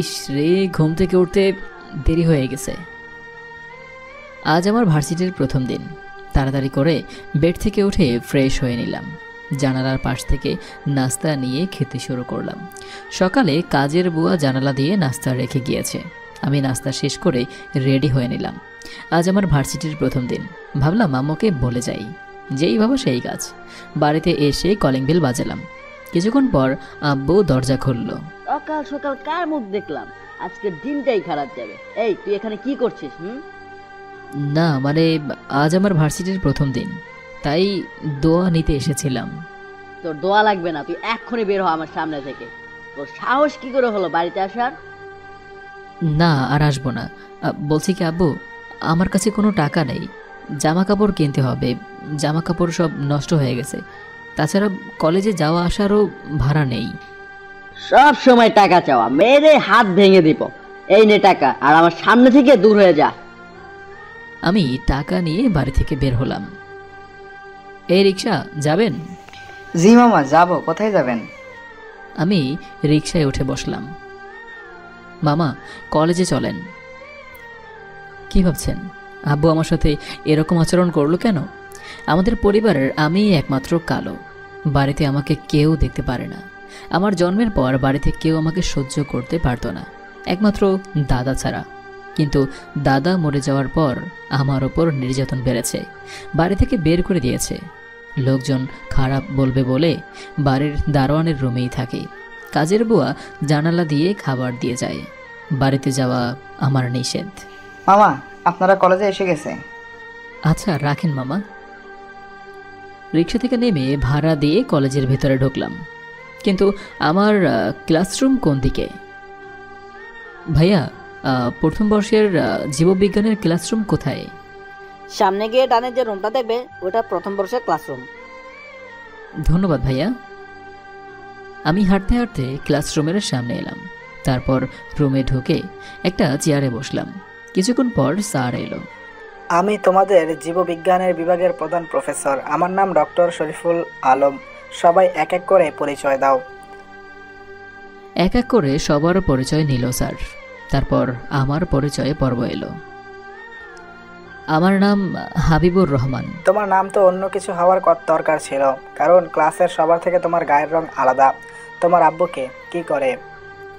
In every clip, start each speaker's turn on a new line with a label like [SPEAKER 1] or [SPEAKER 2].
[SPEAKER 1] ইস রে, ঘুম থেকে উঠতে দেরি হয়ে গেছে। আজ আমার ভার্সিটির প্রথম দিন। তাড়াতাড়ি করে বেড থেকে উঠে ফ্রেশ হয়ে নিলাম। জানালার পাশ থেকে নাস্তা নিয়ে খেতে শুরু করলাম। সকালে কাজের বুয়া জানালা দিয়ে নাস্তা রেখে গিয়েছে। আমি নাস্তা শেষ করে রেডি হয়ে নিলাম। আজ আমার ভার্সিটির প্রথম দিন। ভাবলাম আম্মুকে বলে যাই। যেই ভাবো সেই কাজ। বাড়িতে এসে কলিং বেল বাজালাম। কিছুক্ষণ পর আব্বু দরজা খুলল।
[SPEAKER 2] সকাল সকাল কার মুখ দেখলাম? আজকের দিনটাই খারাপ যাবে। এই তুই এখানে কি করছিস?
[SPEAKER 1] না মানে, আজ আমার ভার্সিটির প্রথম দিন, তাই দোয়া নিতে এসেছিলাম।
[SPEAKER 2] তোর দোয়া লাগবে না, তুই এক্ষুনি বের হ আমার সামনে থেকে। তোর সাহস কি করে হলো বাড়িতে আসার?
[SPEAKER 1] না, আর আসবো না। বলছি কি আব্বু, আমার কাছে কোনো টাকা নেই। জামা কাপড় কিনতে হবে। জামা কাপড় সব নষ্ট হয়ে গেছে। তাছাড়া কলেজে যাওয়া আসারও ভাড়া নেই।
[SPEAKER 2] সব সময় টাকা চাওয়া, মেরে হাত ভেঙে দিব। এই নে টাকা, আর আমার সামনে থেকে দূর হয়ে যা।
[SPEAKER 1] আমি টাকা নিয়ে বাড়ি থেকে বের হলাম। এই রিক্সা, যাবেন?
[SPEAKER 3] জি মামা, যাব। কোথায় যাবেন?
[SPEAKER 1] আমি রিক্সায় উঠে বসলাম। মামা, কলেজে চলেন। কি ভাবছেন? আব্বু আমার সাথে এরকম আচরণ করলো কেন? আমাদের পরিবারের আমি একমাত্র কালো। বাড়িতে আমাকে কেউ দেখতে পারে না। আমার জন্মের পর বাড়িতে কেউ আমাকে সহ্য করতে পারতো না, একমাত্র দাদা ছাড়া। কিন্তু দাদা মরে যাওয়ার পর আমার ওপর নির্যাতন বেড়েছে। বাড়ি থেকে বের করে দিয়েছে। লোকজন খারাপ বলবে বলে বাড়ির দারোয়ানের রুমেই থাকে। কাজের বুয়া জানালা দিয়ে খাবার দিয়ে যায়। বাড়িতে যাওয়া আমার নিষেধ।
[SPEAKER 3] মামা, আপনারা কলেজে এসে গেছে।
[SPEAKER 1] আচ্ছা, রাখেন মামা। রিক্সা থেকে নেমে ভাড়া দিয়ে কলেজের ভেতরে ঢুকলাম। কিন্তু আমার ক্লাসরুম কোন দিকে? ভাইয়া, প্রথম বর্ষের জীববিজ্ঞানের ক্লাসরুম কোথায়?
[SPEAKER 2] সামনে গিয়ে ডানে যে রুমটা দেখবে, ওটা প্রথম বর্ষের ক্লাসরুম।
[SPEAKER 1] ধন্যবাদ ভাইয়া। আমি হাঁটতে হাঁটতে ক্লাসরুমের সামনে এলাম। তারপর রুমে ঢুকে একটা চেয়ারে বসলাম। কিছুক্ষণ পর স্যার এলো।
[SPEAKER 3] আমি তোমাদের জীববিজ্ঞানের বিভাগের প্রধান প্রফেসর। আমার নাম ডক্টর শরীফুল আলম। সবাই এক এক করে পরিচয় দাও।
[SPEAKER 1] এক এক করে সবার পরিচয় নিল স্যার। তারপর আমার পরিচয়ে পর্ব এলো। আমার নাম হাবিবুর রহমান।
[SPEAKER 3] তোমার নাম তো অন্য কিছু হওয়ার দরকার ছিল, কারণ ক্লাসের সবার থেকে তোমার গায়ের রং আলাদা। তোমার আব্বুকে কি করে?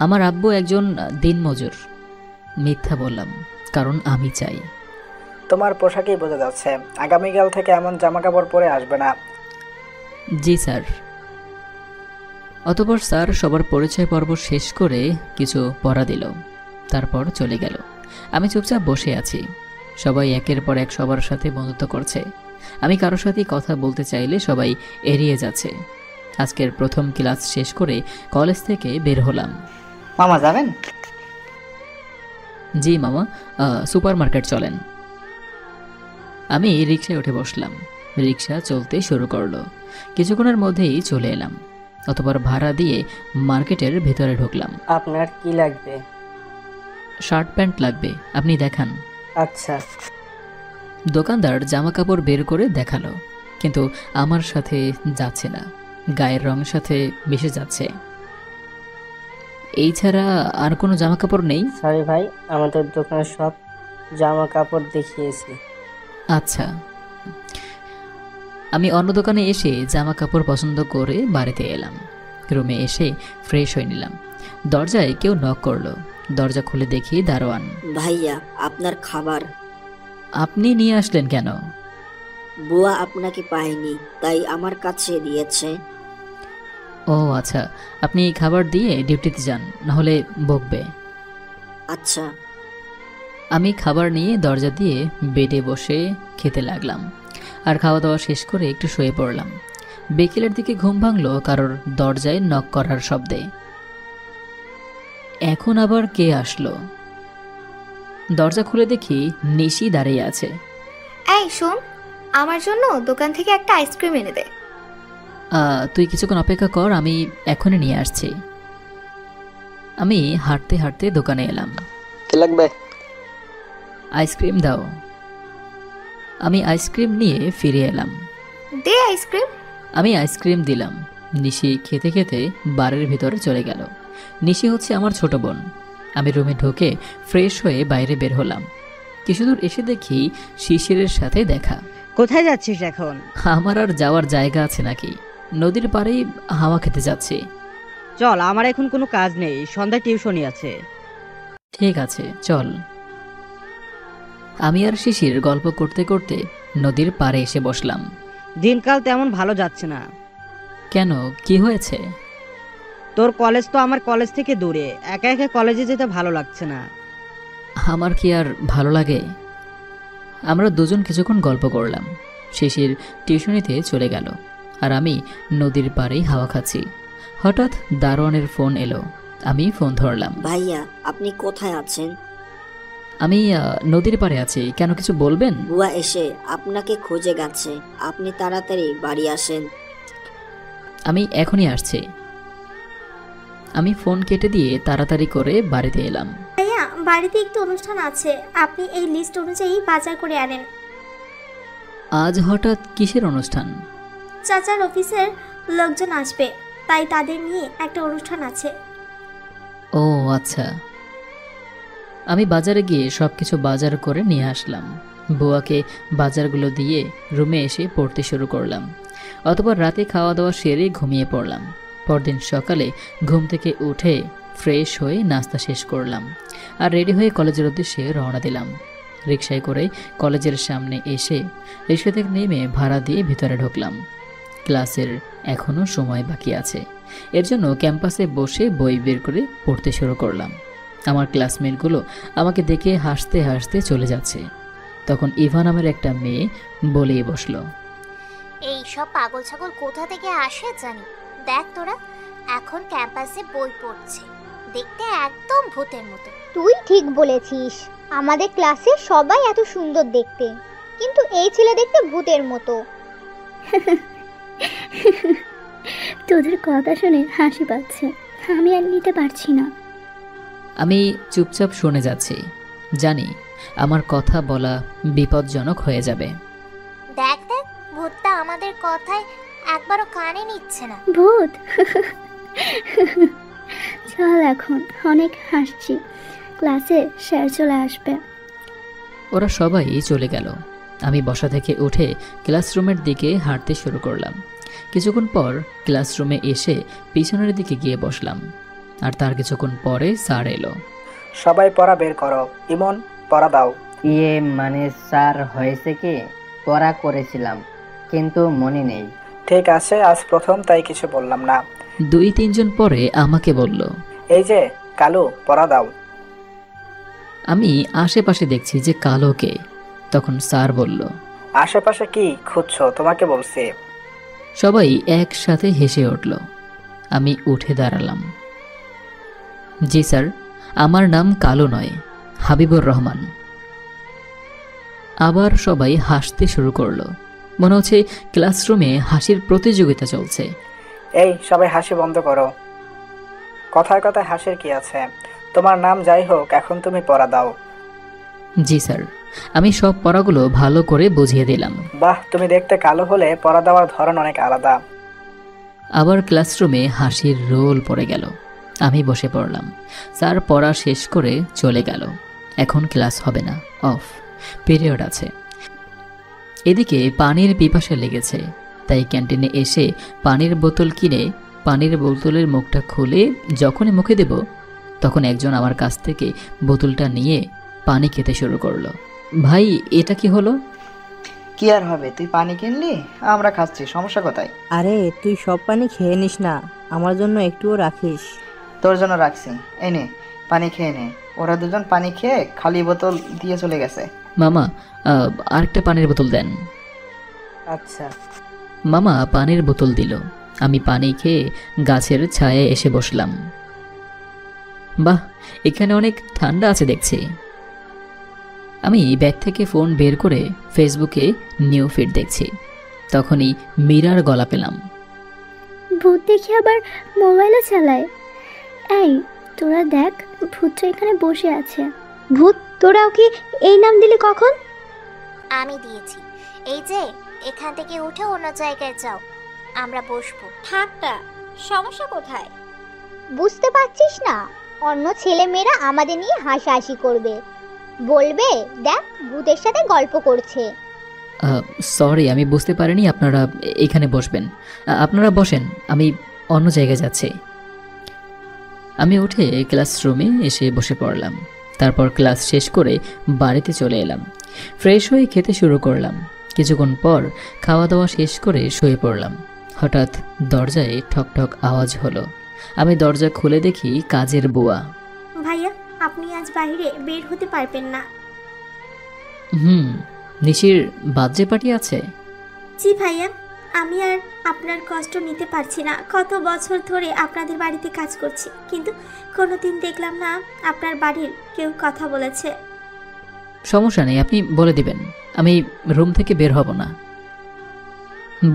[SPEAKER 1] আমার আব্বু একজন দিনমজুর। মিথ্যা বললাম, কারণ আমি চাই।
[SPEAKER 3] তোমার পোশাকেই বোঝা যাচ্ছে। আগামীকাল থেকে এমন জামা কাপড় পরে আসবে না।
[SPEAKER 1] জি স্যার। অতঃপর স্যার সবার পরিচয় পর্ব শেষ করে কিছু পড়া দিল। তারপর চলে গেল। আমি চুপচাপ বসে আছি। সবাই একের পর এক সবার সাথে বন্ধুত্ব করছে। আমি কারোর সাথে কথা বলতে চাইলে সবাই এড়িয়ে যাচ্ছে। আজকের প্রথম ক্লাস শেষ করে কলেজ থেকে বের হলাম।
[SPEAKER 3] মামা, যাবেন?
[SPEAKER 1] জি মামা, সুপার মার্কেট চলেন। আমি রিক্সায় উঠে বসলাম। রিক্সা চলতে শুরু করলো। কিছুক্ষণের মধ্যেই চলে এলাম। অতঃপর ভাড়া দিয়ে মার্কেটের ভেতরে ঢুকলাম।
[SPEAKER 3] আপনার কি লাগবে?
[SPEAKER 1] শার্ট প্যান্ট লাগবে, আপনি দেখান।
[SPEAKER 3] আচ্ছা।
[SPEAKER 1] দোকানদার জামা কাপড় বের করে দেখালো, কিন্তু আমার সাথে যাচ্ছে না। গায়ের রঙের সাথে মিশে যাচ্ছে। এই ছাড়া আর কোনো জামা কাপড় নেই?
[SPEAKER 4] সরি ভাই, আমাদের দোকানে সব জামা কাপড় দেখিয়েছি।
[SPEAKER 1] আচ্ছা। আমি অন্য দোকানে এসে জামা কাপড় পছন্দ করে বাড়িতে এলাম। রুমে এসে ফ্রেশ হয়ে নিলাম। দরজায় কেউ নক করলো। দরজা খুলে দেখি দারোয়ান।
[SPEAKER 5] ভাইয়া, আপনার খাবার।
[SPEAKER 1] আপনি নিয়ে আসলেন কেন?
[SPEAKER 5] বুয়া আপনাকে পায়নি, তাই আমার কাছে দিয়েছে।
[SPEAKER 1] ও আচ্ছা, আপনি খাবার দিয়ে ডিউটিতে যান, নাহলে বকবে।
[SPEAKER 5] আচ্ছা।
[SPEAKER 1] আমি খাবার নিয়ে দরজা দিয়ে বেডে বসে খেতে লাগলাম। আর খাওয়া দাওয়া শেষ করে একটু শুয়ে পড়লাম। বিকেলের দিকে ঘুম ভাঙলো কারোর দরজায় নক করার শব্দে। এখন আবার কে আসলো? দরজা খুলে দেখি নিশি দাঁড়িয়ে আছে।
[SPEAKER 6] এই শোন, আমার জন্য দোকান থেকে একটা আইসক্রিম এনে দে।
[SPEAKER 1] তুই কিছুক্ষণ অপেক্ষা কর, আমি এখনই নিয়ে আসছি। আমি হাঁটতে হাঁটতে দোকানে এলাম।
[SPEAKER 3] কি লাগবে?
[SPEAKER 1] আইসক্রিম দাও। আমি আইসক্রিম নিয়ে ফিরে এলাম।
[SPEAKER 6] দে আইসক্রিম।
[SPEAKER 1] আমি আইসক্রিম দিলাম। নিশি খেতে খেতে বাড়ির ভিতরে চলে গেল। নিশি হচ্ছে আমার ছোট বোন। আমি রুমে ঢুকে ফ্রেশ হয়ে বাইরে বের হলাম। কিছু দূর এসে দেখি শিশিরের সাথে দেখা।
[SPEAKER 2] কোথায় যাচ্ছিস এখন?
[SPEAKER 1] আমার আর যাওয়ার জায়গা আছে নাকি? নদীর পাড়েই হাওয়া খেতে যাচ্ছি।
[SPEAKER 2] চল, আমার এখন কোনো কাজ নেই, সন্ধ্যা টিউশনি আছে।
[SPEAKER 1] ঠিক আছে, চল। আমি আর শিশির গল্প করতে করতে নদীর পাড়ে এসে বসলাম।
[SPEAKER 2] দিনকাল তেমন ভালো যাচ্ছে না।
[SPEAKER 1] কেন, কি হয়েছে?
[SPEAKER 2] তোর কলেজ তো আমার কলেজ থেকে দূরে, একা একা কলেজে যেতে ভালো লাগছে না।
[SPEAKER 1] আমার কি আর ভালো লাগে? আমরা দুজন কিছুক্ষণ গল্প করলাম। শিশির টিউশনিতে চলে গেল আর আমি নদীর পাড়েই হাওয়া খাচ্ছি। হঠাৎ দারোয়ানের ফোন এলো। আমি ফোন ধরলাম।
[SPEAKER 5] ভাইয়া, আপনি কোথায় আছেন?
[SPEAKER 1] আমি নদীর পাড়ে আছি, কেন কিছু বলবেন?
[SPEAKER 5] বুয়া এসে আপনাকে খুঁজে গেছে, আপনি তাড়াতাড়ি বাড়ি আসেন।
[SPEAKER 1] আমি এখনই আসছি। আমি ফোন কেটে দিয়ে তাড়াতাড়ি করে বাড়িতে এলাম।
[SPEAKER 7] ভাইয়া, বাড়িতে একটু অনুষ্ঠান আছে, আপনি এই লিস্ট অনুযায়ী বাজার করে আনেন।
[SPEAKER 1] আজ হঠাৎ কিসের অনুষ্ঠান?
[SPEAKER 7] চাচার অফিসের লোকজন আসবে, তাই তাদের নিয়ে একটা অনুষ্ঠান আছে।
[SPEAKER 1] ও আচ্ছা। আমি বাজারে গিয়ে সবকিছু বাজার করে নিয়ে আসলাম। বুয়াকে বাজারগুলো দিয়ে রুমে এসে পড়তে শুরু করলাম। অতঃপর রাতে খাওয়া দাওয়া সেরে ঘুমিয়ে পড়লাম। পরদিন সকালে ঘুম থেকে উঠে ফ্রেশ হয়ে নাস্তা শেষ করলাম আর রেডি হয়ে কলেজের উদ্দেশ্যে রওনা দিলাম। রিকশায় করে কলেজের সামনে এসে রিকশা থেকে নেমে ভাড়া দিয়ে ভিতরে ঢুকলাম। ক্লাসের এখনও সময় বাকি আছে, এর জন্য ক্যাম্পাসে বসে বই বের করে পড়তে শুরু করলাম। আমার ক্লাসমেটগুলো আমাকে দেখে হাসতে হাসতে চলে যাচ্ছে। তখন ইভা নামের একটা মেয়ে বলেই বসলো,
[SPEAKER 8] এই সব পাগল ছাগল কোথা থেকে আসে জানি। দেখ তোরা, এখন ক্যাম্পাসে বই পড়ছে, দেখতে একদম ভূতের মতো।
[SPEAKER 9] তুই ঠিক বলেছিস, আমাদের ক্লাসে সবাই এত সুন্দর দেখতে, কিন্তু এই ছেলে দেখতে ভূতের মতো।
[SPEAKER 7] তোদের কথা শুনে হাসি পাচ্ছে, আমি আর নিতে পারছি না।
[SPEAKER 1] আমি চুপচাপ শুনে যাচ্ছি, জানি আমার কথা বলা বিপজ্জনক হয়ে যাবে।
[SPEAKER 8] দেখ দেখ, ভূতটা আমাদের কথায় একবারও কানে নিচ্ছে না।
[SPEAKER 7] ভূত? চল, এখন অনেক হাসছি, ক্লাসে স্যার চলে আসবে।
[SPEAKER 1] ওরা সবাই চলে গেল। আমি বসা থেকে উঠে ক্লাসরুমের দিকে হাঁটতে শুরু করলাম। কিছুক্ষণ পর ক্লাসরুমে এসে পিছনের দিকে গিয়ে বসলাম আর তার কিছুক্ষণ পরে স্যার এলো।
[SPEAKER 3] সবাই পড়া বের করো। ইমন, পড়া দাও।
[SPEAKER 4] মানে স্যার, হয়েছে কি, পড়া করেছিলাম কিন্তু মনে নেই।
[SPEAKER 3] ঠিক আছে, আজ প্রথম তাই কিছু বললাম না।
[SPEAKER 1] 2-3 জন পরে আমাকে বলল,
[SPEAKER 3] এই যে কালু, পড়া দাও।
[SPEAKER 1] আমি আশেপাশে দেখছি যে কালোকে। তখন স্যার বলল,
[SPEAKER 3] আশেপাশে কি খুঁজছো, তোমাকে বলছি।
[SPEAKER 1] সবাই একসাথে হেসে উঠল। আমি উঠে দাঁড়ালাম। জি স্যার, আমার নাম কালো নয়, হাবিবুর রহমান। আবার সবাই হাসতে শুরু করলো। মনে হচ্ছে ক্লাসরুমে হাসির প্রতিযোগিতা চলছে।
[SPEAKER 3] এই সবাই হাসি বন্ধ করো। কথায় কথায় হাসির কি আছে? তোমার নাম যাই হোক, এখন তুমি পড়া দাও।
[SPEAKER 1] জি স্যার, আমি সব পড়াগুলো ভালো করে বুঝিয়ে দিলাম।
[SPEAKER 3] বাহ, তুমি দেখতে কালো হলে পড়া দেওয়ার ধরন অনেক আলাদা।
[SPEAKER 1] আবার ক্লাসরুমে হাসির রোল পড়ে গেল। আমি বসে পড়লাম। স্যার পড়া শেষ করে চলে গেল। এখন ক্লাস হবে না, অফ, পিরিয়ড আছে। এদিকে পানির পিপাসা লেগেছে, তাই ক্যান্টিনে এসে পানির বোতল কিনে পানির বোতলের মুখটা খুলে যখনই মুখে দেব, তখন একজন আমার কাছ থেকে বোতলটা নিয়ে পানি খেতে শুরু করলো। ভাই, এটা কি হলো?
[SPEAKER 10] কি আর হবে, তুই পানি কিনলি, আমরা খাচ্ছি, সমস্যা কোথায়?
[SPEAKER 4] আরে তুই সব পানি খেয়ে নিস না, আমার জন্য একটুও রাখিস।
[SPEAKER 10] তোর জন্য রাখছি, এই নে পানি খেয়ে নে। ওরা দুজন পানি খেয়ে খালি বোতল দিয়ে চলে গেছে।
[SPEAKER 1] মামা, আরেকটা পানির বোতল দেন।
[SPEAKER 4] আচ্ছা।
[SPEAKER 1] মামা পানির বোতল দিল। আমি পানি খেয়ে গাছের ছায়ায় এসে বসলাম। বাহ, এখানে অনেক ঠান্ডা আছে দেখছি। আমি ব্যাগ থেকে ফোন বের করে ফেসবুকে নিউ ফিড দেখছি। তখনই মীরার গলা পেলাম।
[SPEAKER 7] ভূত দেখে আবার মোবাইলও চালায়। এই তোরা দেখ, ভূতটা এখানে বসে আছে।
[SPEAKER 9] ভূত? তোরাও কি এই নাম দিলি কখন?
[SPEAKER 8] আমি দিয়েছি। এই যে, এখান থেকে উঠে অন্য জায়গায় যাও, আমরা বসবো।
[SPEAKER 9] থাকটা সমস্যা কোথায় বুঝতে পারছিস না? অন্য ছেলে মেয়েরা আমাদের নিয়ে হাসাহাসি করবে, বলবে দেখ ভূতের সাথে গল্প করছে।
[SPEAKER 1] সরি, আমি বুঝতে পারিনি আপনারা এখানে বসবেন। আপনারা বসেন, আমি অন্য জায়গায় যাচ্ছি। আমি উঠে ক্লাসরুমে এসে বসে পড়লাম। তারপর ক্লাস শেষ করে বাড়িতে চলে এলাম। ফ্রেশ হয়ে খেতে শুরু করলাম। কিছুক্ষণ পর খাওয়া দাওয়া শেষ করে শুয়ে পড়লাম। হঠাৎ দরজায় ঠক ঠক আওয়াজ হলো। আমি দরজা খুলে দেখি কাজের বুয়া।
[SPEAKER 11] ভাইয়া, আপনি আজ বাইরে বের হতে পারবেন না।
[SPEAKER 1] নিশির বার্থডে পার্টি আছে?
[SPEAKER 11] জি ভাইয়া, আমি আর আপনার কষ্ট নিতে পারছি না। কত বছর ধরে আপনাদের বাড়িতে কাজ করছি, কিন্তু কোনোদিন দেখলাম না আপনার বাড়ির কেউ কথা বলেছে।
[SPEAKER 1] সমস্যা নেই, আপনি বলে দিবেন, আমি রুম থেকে বের হব না।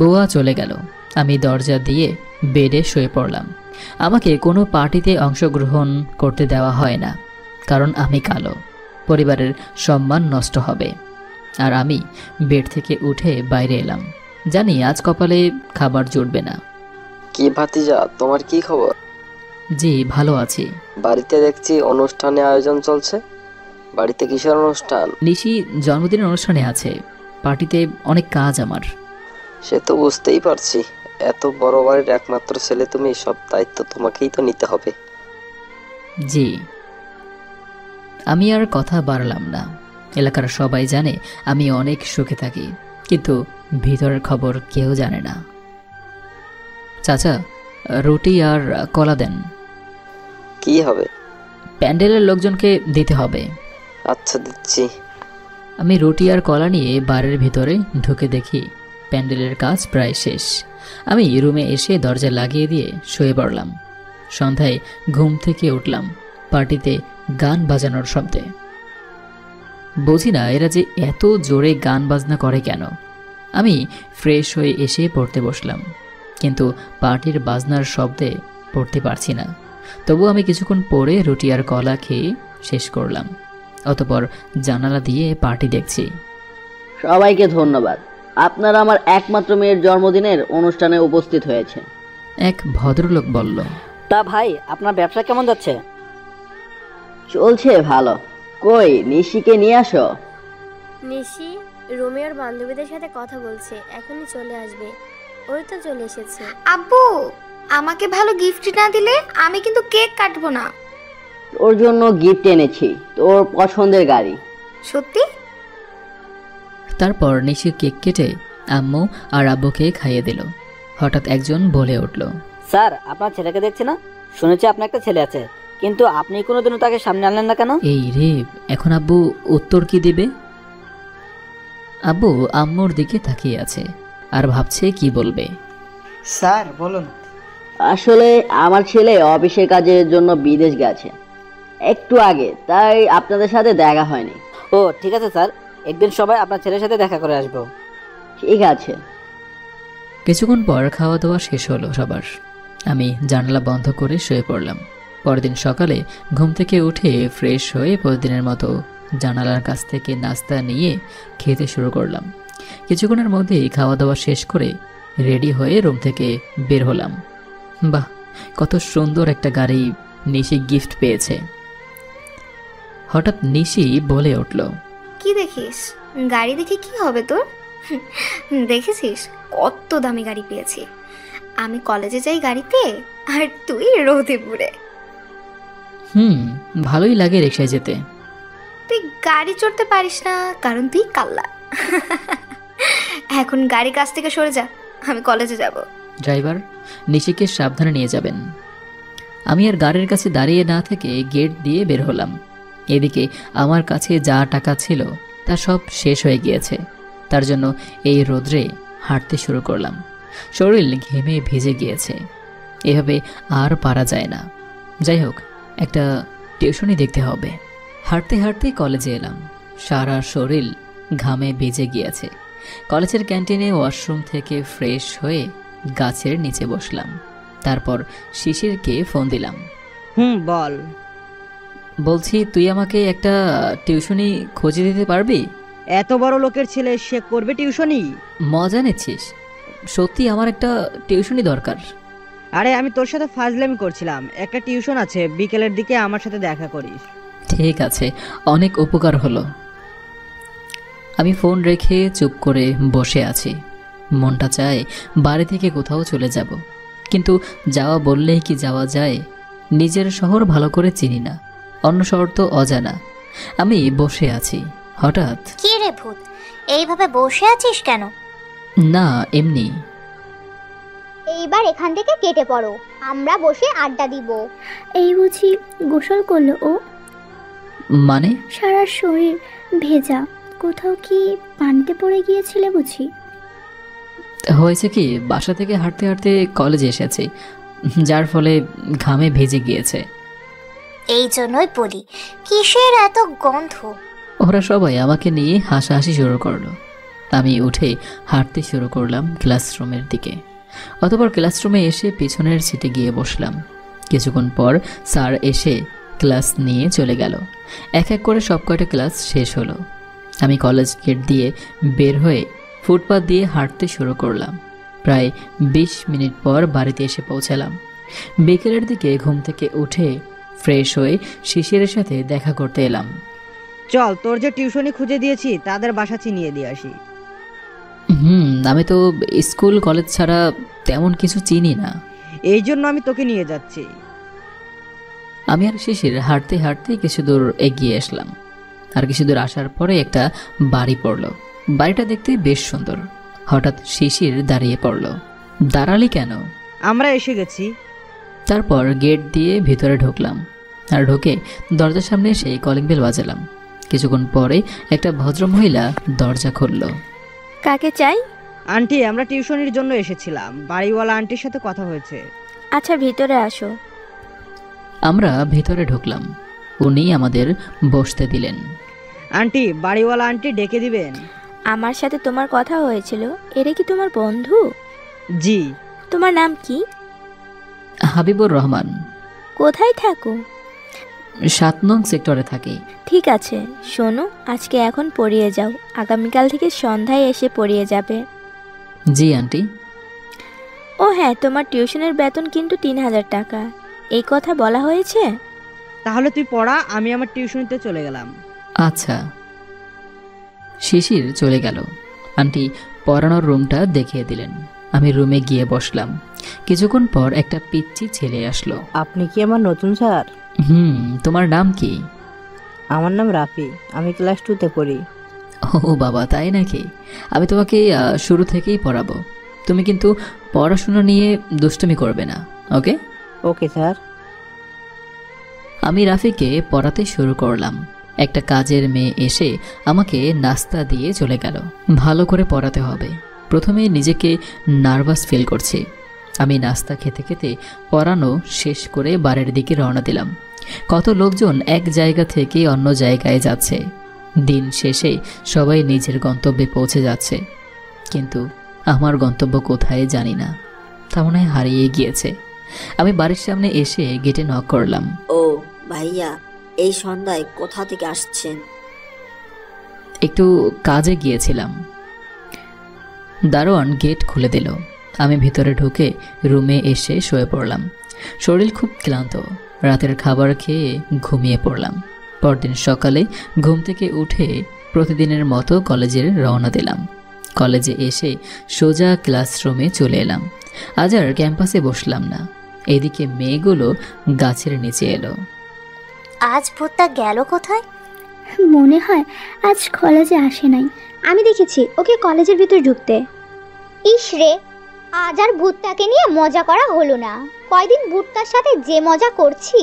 [SPEAKER 1] বুয়া চলে গেল। আমি দরজা দিয়ে বেডে শুয়ে পড়লাম। আমাকে কোনো পার্টিতে অংশগ্রহণ করতে দেওয়া হয় না, কারণ আমি কালো। পরিবারের সম্মান নষ্ট হবে। আর আমি বেড থেকে উঠে বাইরে এলাম। জানি আজ কপালে খাবার জুটবে না।
[SPEAKER 12] কি ভাতিজা, তোমার কি খবর?
[SPEAKER 1] জি ভালো আছি।
[SPEAKER 12] বাড়িতে দেখছি অনুষ্ঠানে আয়োজন চলছে। বাড়িতে কিসের অনুষ্ঠান?
[SPEAKER 1] নিশি জন্মদিনের অনুষ্ঠানে আছে। পার্টিতে অনেক কাজ আমার।
[SPEAKER 12] সে তো বুঝতেই পারছি, এত বড় বাড়ির একমাত্র ছেলে তুমি, সব দায়িত্ব তোমাকেই তো নিতে হবে।
[SPEAKER 1] জি। আমি আর কথা বাড়লাম না। এলাকার সবাই জানে আমি অনেক সুখে থাকি, কিন্তু ভিতরের খবর কেউ জানে না। চাচা, রুটি আর কলা দেন।
[SPEAKER 12] কি হবে?
[SPEAKER 1] প্যান্ডেলের লোকজনকে দিতে হবে।
[SPEAKER 12] আচ্ছা, দিচ্ছি।
[SPEAKER 1] আমি রুটি আর কলা নিয়ে বাড়ির ভিতরে ঢুকে দেখি প্যান্ডেলের কাজ প্রায় শেষ। আমি রুমে এসে দরজা লাগিয়ে দিয়ে শুয়ে পড়লাম। সন্ধ্যায় ঘুম থেকে উঠলাম পার্টিতে গান বাজানোর শব্দে। বুঝি না এরা যে এত জোরে গান বাজনা করে কেন। আমি ফ্রেশ হয়ে এসে পড়তে বসলাম, কিন্তু পার্টির বাজনার শব্দে পড়তে পারছি না। তবু আমি কিছুক্ষণ পরে রুটি আর কলা খেয়ে শেষ করলাম। অতঃপর জানালা দিয়ে পার্টি দেখছি।
[SPEAKER 2] সবাইকে ধন্যবাদ, আপনারা আমার একমাত্র মেয়ের জন্মদিনের অনুষ্ঠানে উপস্থিত হয়েছে।
[SPEAKER 1] এক ভদ্রলোক বলল।
[SPEAKER 13] তা ভাই, আপনার ব্যবসা কেমন যাচ্ছে?
[SPEAKER 2] চলছে ভালো। কই নিশিকে নিয়ে আসো।
[SPEAKER 14] নিশি রোমিওর বান্ধবীদের সাথে কথা বলছে, এখনই চলে আসবে। ওই তো চলে এসেছে।
[SPEAKER 6] আব্বু, আমাকে ভালো গিফট না দিলে আমি কিন্তু কেক কাটবো না।
[SPEAKER 2] ওর জন্য গিফট এনেছি, তোর পছন্দের গাড়ি।
[SPEAKER 6] সত্যি?
[SPEAKER 1] তারপর নিশি কেক কেটে আম্মু আর আব্বুকে খাইয়ে দিল। হঠাৎ একজন বলে উঠল,
[SPEAKER 13] স্যার, আপনার ছেলেকে দেখছি না? শুনেছি আপনার একটা ছেলে আছে, কিন্তু আপনি কোনোদিনও তাকে সামনে আনলেন না কেন?
[SPEAKER 1] এই রে, এখন আব্বু উত্তর কি দিবে? আব্বু আম্মুর দিকে তাকিয়ে আছে আর ভাবছে কি বলবে।
[SPEAKER 10] স্যার বলুন।
[SPEAKER 2] আসলে আমার ছেলে অফিসের কাজের জন্য বিদেশ গেছে একটু আগে, তাই আপনাদের সাথে দেখা হয়নি।
[SPEAKER 13] ও ঠিক আছে স্যার, একদিন সবাই আপনার ছেলের সাথে দেখা করে আসবো।
[SPEAKER 2] ঠিক আছে।
[SPEAKER 1] কিছুক্ষণ পর খাওয়া দাওয়া শেষ হলো সবার। আমি জানালা বন্ধ করে শুয়ে পড়লাম। পরদিন সকালে ঘুম থেকে উঠে ফ্রেশ হয়ে প্রতিদিনের মতো জানালার কাছ থেকে নাস্তা নিয়ে খেতে শুরু করলাম। কিছুক্ষণের মধ্যেই খাওয়া দাওয়া শেষ করে রেডি হয়ে রুম থেকে বের হলাম। বাহ, কত সুন্দর একটা গাড়ি নিশি গিফট পেয়েছে। হঠাৎ নিশি বলে উঠল,
[SPEAKER 6] কি দেখিস? গাড়ি দেখে কি হবে তোর? দেখেছিস কত দামি গাড়ি পেয়েছি। আমি কলেজে যাই গাড়িতে, আর তুই রোদে পুড়ে।
[SPEAKER 1] ভালোই লাগে রিকশায় যেতে।
[SPEAKER 6] তুই গাড়ি চড়তে পারিস না কারণ তুই কাল্লা। এখন গাড়ি কাছ থেকে সরে যা, আমি কলেজে যাব।
[SPEAKER 1] ড্রাইভার, নিশিকে সাবধানে নিয়ে যাবেন। আমি আর গাড়ির কাছে দাঁড়িয়ে না থেকে গেট দিয়ে বের হলাম। এদিকে আমার কাছে যা টাকা ছিল তা সব শেষ হয়ে গিয়েছে। তার জন্য এই রোদ্রে হাঁটতে শুরু করলাম। শরীর ঘেমে ভিজে গিয়েছে। এভাবে আর পারা যায় না। যাই হোক, একটা টিউশনি দেখতে হবে। হাঁটতে হাঁটতে কলেজে এলাম। সারা শরীর ঘামে ভিজে গিয়েছে। কলেজের ক্যান্টিনে ওয়াশরুম থেকে ফ্রেশ হয়ে গাছের নিচে বসলাম। তারপর শিশিরকে ফোন দিলাম।
[SPEAKER 13] বল।
[SPEAKER 1] বলছি, তুই আমাকে একটা টিউশনি খুঁজে দিতে পারবি?
[SPEAKER 13] এত বড় লোকের ছেলে, সে করবে টিউশনি?
[SPEAKER 1] মজা নিচ্ছিস? সত্যি আমার একটা টিউশনি দরকার।
[SPEAKER 15] আরে আমি তোর সাথে ফাজলামি করছিলাম, একটা টিউশন আছে, বিকেলের দিকে আমার সাথে দেখা করিস।
[SPEAKER 1] ঠিক আছে, অনেক উপকার হলো। আমি ফোন রেখে চুপ করে বসে আছি। মনটা চায় বাড়ি থেকে কোথাও চলে যাব, কিন্তু যাওয়া বললেই কি যাওয়া যায়? নিজের শহর ভালো করে চিনি না, অন্য শহর তো অজানা। আমি বসে আছি, হঠাৎ
[SPEAKER 8] কি রে ভূত, এইভাবে বসে আছিস কেন?
[SPEAKER 1] না, এমনি।
[SPEAKER 9] এইবার এখান থেকে কেটে পড়ো, আমরা বসে আড্ডা দিব।
[SPEAKER 7] এই বুঝি গোসল করলো ও?
[SPEAKER 1] মানে?
[SPEAKER 7] সারা শরীর ভেজা, কোথাও কি পানিতে পড়ে গিয়েছিলে বুঝি?
[SPEAKER 1] হয়েছে কি, বাসা থেকে হাঁটতে হাঁটতে কলেজে এসেছি, যার ফলে ঘামে ভেজে গিয়েছে।
[SPEAKER 8] এই জন্যই বলি, কিসের এত গন্ধ?
[SPEAKER 1] ওরা সবাই আমাকে নিয়ে হাসাহাসি শুরু করলো। আমি উঠে হাঁটতে শুরু করলাম ক্লাসরুমের দিকে। অতঃপর ক্লাসরুমে এসে পিছনের সিটে গিয়ে বসলাম। কিছুক্ষণ পর স্যার এসে ক্লাস নিয়ে চলে গেল। এক এক করে সব কয়টা ক্লাস শেষ হলো। আমি কলেজ গেট দিয়ে বের হয়ে ফুটপাথ দিয়ে হাঁটতে শুরু করলাম। প্রায় 20 মিনিট পর বাড়িতে এসে পৌঁছালাম। বিকেলের দিকে ঘুম থেকে উঠে ফ্রেশ হয়ে শিশিরের সাথে দেখা করতে এলাম।
[SPEAKER 15] চল, তোর যে টিউশনি খুঁজে দিয়েছি তাদের বাসা চিনিয়ে দিয়ে আসি।
[SPEAKER 1] আমি তো স্কুল কলেজ ছাড়া তেমন কিছু চিনি না,
[SPEAKER 15] এই জন্য আমি তোকে নিয়ে যাচ্ছি।
[SPEAKER 1] আমি আর শিশির হাঁটতে হাঁটতে কিছু দূর এগিয়ে আসলাম। আর কিছু দূর আসার পরে একটা বাড়ি পড়লো। বাড়িটা দেখতে বেশ সুন্দর। হঠাৎ শিশির দাঁড়িয়ে পড়ল। দাঁড়ালি কেন?
[SPEAKER 15] আমরা এসে গেছি।
[SPEAKER 1] তারপর গেট দিয়ে ভিতরে ঢুকলাম। আর ঢুকে দরজার সামনে এসে কলিং বেল বাজালাম। কিছুক্ষণ পরে একটা ভদ্রমহিলা দরজা খুলল।
[SPEAKER 14] কাকে চাই?
[SPEAKER 15] আন্টি, আমরা টিউশনির জন্য এসেছিলাম, বাড়িওয়ালা আন্টির সাথে কথা হয়েছে।
[SPEAKER 14] আচ্ছা, ভিতরে আসো।
[SPEAKER 1] আমরা ভিতরে ঢুকলাম। উনি আমাদের বসতে দিলেন।
[SPEAKER 15] আন্টি, বাড়িওয়ালা আন্টি ডেকে দিবেন।
[SPEAKER 14] আমার সাথে তোমার কথা হয়েছিল, এরা কি তোমার বন্ধু?
[SPEAKER 15] জি।
[SPEAKER 14] তোমার নাম কি?
[SPEAKER 1] হাবিবুর রহমান।
[SPEAKER 14] কোথায় থাকো?
[SPEAKER 1] 7 নং সেক্টরে থাকি।
[SPEAKER 14] ঠিক আছে, শোনো, আজকে এখন পড়িয়ে যাও, আগামীকাল থেকে সন্ধ্যায় এসে পড়িয়ে যাবে।
[SPEAKER 1] জি আন্টি।
[SPEAKER 14] ও হ্যাঁ, তোমার টিউশনের বেতন কিন্তু 3000 টাকা, এই কথা বলা হয়েছে?
[SPEAKER 15] তাহলে তুই পড়া, আমি আমার টিউশনিতে চলে গেলাম।
[SPEAKER 1] আচ্ছা। শিশির চলে গেল। আন্টি পড়ানোর রুমটা দেখিয়ে দিলেন। আমি রুমে গিয়ে বসলাম। কিছুক্ষণ পর একটা পিচ্চি ছেলে আসলো।
[SPEAKER 10] আপনি কি আমার নতুন স্যার?
[SPEAKER 1] তোমার নাম কি?
[SPEAKER 10] আমার নাম রাফি, আমি ক্লাস 2-তে পড়ি।
[SPEAKER 1] ও বাবা, তাই নাকি? আমি তোমাকে শুরু থেকেই পড়াবো। তুমি কিন্তু পড়াশোনা নিয়ে দুষ্টুমি করবে না, ওকে?
[SPEAKER 10] Okay sir.
[SPEAKER 1] আমি রাফিকে পড়াতে শুরু করলাম। একটা কাজের মেয়ে এসে আমাকে নাস্তা দিয়ে চলে গেল। ভালো করে পড়াতে হবে। প্রথমে নিজেকে নার্ভাস ফিল করছি। আমি নাস্তা খেতে খেতে পড়ানো শেষ করে বাড়ির দিকে রওনা দিলাম। কত লোকজন এক জায়গা থেকে অন্য জায়গায় যাচ্ছে। দিন শেষে সবাই নিজের গন্তব্যে পৌঁছে যাচ্ছে, কিন্তু আমার গন্তব্য কোথায় জানি না। তা মনে হয় হারিয়ে গিয়েছে। আমি বাড়ির সামনে এসে গেটে নক করলাম।
[SPEAKER 5] ও ভাইয়া, এই সন্ধ্যায় কোথা থেকে আসছেন?
[SPEAKER 1] একটু কাজে গিয়েছিলাম। দারোয়ান গেট খুলে দিল। আমি ভিতরে ঢুকে রুমে এসে শুয়ে পড়লাম। শরীর খুব ক্লান্ত। রাতের খাবার খেয়ে ঘুমিয়ে পড়লাম। পরদিন সকালে ঘুম থেকে উঠে প্রতিদিনের মতো কলেজের রওনা দিলাম। কলেজে এসে সোজা ক্লাসরুমে চলে এলাম। আজ আর ক্যাম্পাসে বসলাম না। এদিকে মেয়েগুলো গাছের নিচে এলো।
[SPEAKER 8] আজ ভূতটা গেল কোথায়?
[SPEAKER 7] মনে হয় আজ কলেজে আসে নাই।
[SPEAKER 9] আমি দেখেছি ওকে কলেজের ভিতর ঢুকতে। ইস রে, আজ আর ভূতটাকে নিয়ে মজা করা হলো না। কয়দিন ভূতটার সাথে যে মজা করছি।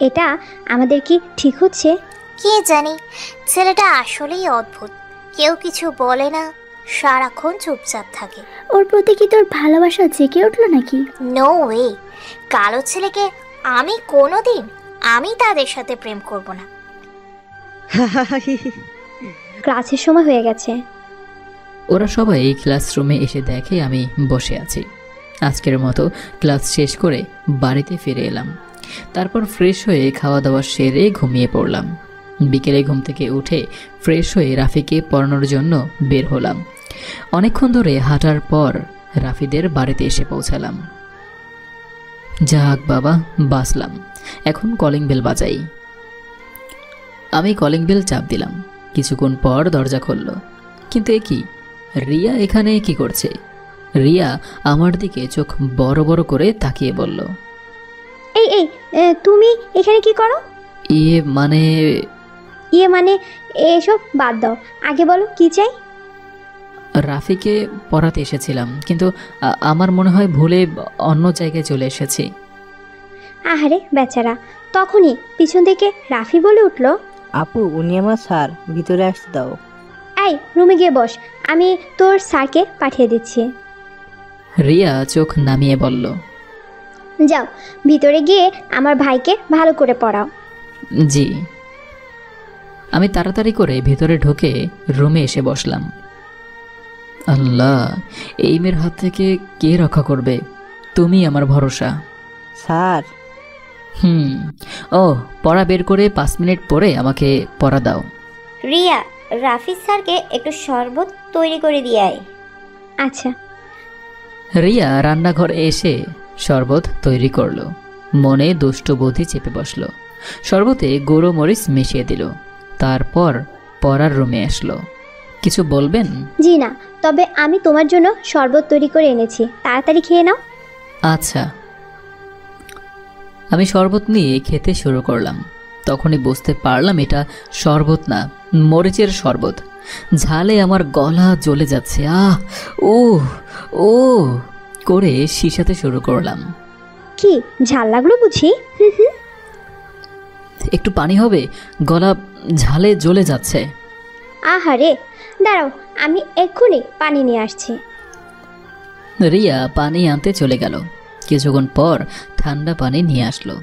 [SPEAKER 7] এটা আমাদের কি ঠিক হচ্ছে?
[SPEAKER 8] কে জানি, ছেলেটা আসলেই অদ্ভুত। কেউ কিছু বলে না, সারাক্ষণ চুপচাপ থাকে।
[SPEAKER 7] ওর প্রতি কি তোর ভালোবাসা জেগে উঠলো নাকি?
[SPEAKER 8] নো ওয়ে, কালো ছেলেকে আমি তাদের সাথে প্রেম করব না।
[SPEAKER 7] ক্লাসের সময় হয়ে গেছে।
[SPEAKER 1] ওরা সবাই ক্লাসরুমে এসে দেখে আমি বসে আছি। আজকের মতো ক্লাস শেষ করে বাড়িতে ফিরে এলাম। তারপর ফ্রেশ হয়ে খাওয়া দাওয়া সেরে ঘুমিয়ে পড়লাম। বিকেলে ঘুম থেকে উঠে ফ্রেশ হয়ে রাফিকে পড়ানোর জন্য বের হলাম। অনেকক্ষণ ধরে হাঁটার পর রাফিদের বাড়িতে এসে পৌঁছালাম। যাক বাবা, বাঁচলাম। এখন কলিং বেল বাজাই। আমি কলিং বেল চাপ দিলাম। কিছুক্ষণ পর দরজা খুলল। কিন্তু এ কি, রিয়া এখানে কি করছে? রিয়া আমার দিকে চোখ বড় বড় করে তাকিয়ে বলল,
[SPEAKER 7] এই এই তুমি এখানে কি করো?
[SPEAKER 1] ইয়ে মানে
[SPEAKER 7] এসব বাদ দাও, আগে বলো কি চাই?
[SPEAKER 1] রাফিকে পড়াতে এসেছিলাম, কিন্তু আমার মনে হয় ভুলে অন্য জায়গায় চলে এসেছি।
[SPEAKER 7] আহারে বেচারা, তখনই পিছন থেকে রাফি বলে উঠল,
[SPEAKER 15] আপু উনি আমার স্যার, ভিতরে আসতে দাও।
[SPEAKER 7] এই রুমে গিয়ে বস, আমি তোর স্যারকে পাঠিয়ে দিচ্ছি।
[SPEAKER 1] রিয়া চোখ নামিয়ে বলল,
[SPEAKER 7] যাও ভিতরে গিয়ে আমার ভাইকে ভালো করে পড়াও।
[SPEAKER 1] জি। আমি তাড়াতাড়ি করে ভিতরে ঢুকে রুমে এসে বসলাম। আল্লাহ, এই মেয়ের হাত থেকে কে রক্ষা করবে? তুমি আমার ভরসা।
[SPEAKER 15] স্যার।
[SPEAKER 1] ও, পড়া বের করে 5 মিনিট পরে আমাকে পড়া দাও।
[SPEAKER 9] রিয়া, রাফি স্যারকে একটু শরবত তৈরি করে দিয়ে আয়।
[SPEAKER 7] আচ্ছা।
[SPEAKER 1] রিয়া রান্নাঘরে এসে শরবত তৈরি করলো। মনে দুষ্ট বুদ্ধি চেপে বসলো। শরবতে গুঁড়ো মরিচ মিশিয়ে দিল। তারপর পড়ার রুমে আসলো। কিছু বলবেন?
[SPEAKER 7] জি না, তবে আমি তোমার জন্য শরবত তৈরি করে এনেছি, তাড়াতাড়ি খেয়ে নাও।
[SPEAKER 1] আচ্ছা। আমি শরবত নিয়ে খেতে শুরু করলাম। তখনই বুঝতে পারলাম এটা শরবত না, মরিচের শরবত। ঝালে আমার গলা জ্বলে যাচ্ছে। ও ও করে শিশাতে শুরু করলাম।
[SPEAKER 7] কি ঝাল লাগলো বুঝি?
[SPEAKER 1] একটু পানি হবে, গলা ঝালে জ্বলে যাচ্ছে।
[SPEAKER 7] আহারে, দাঁড়াও আমি এক্ষুনি পানি নিয়ে আসছি।
[SPEAKER 1] রিয়া পানি আনতে চলে গেল। কিছুক্ষণ পর ঠান্ডা পানি নিয়ে আসলো।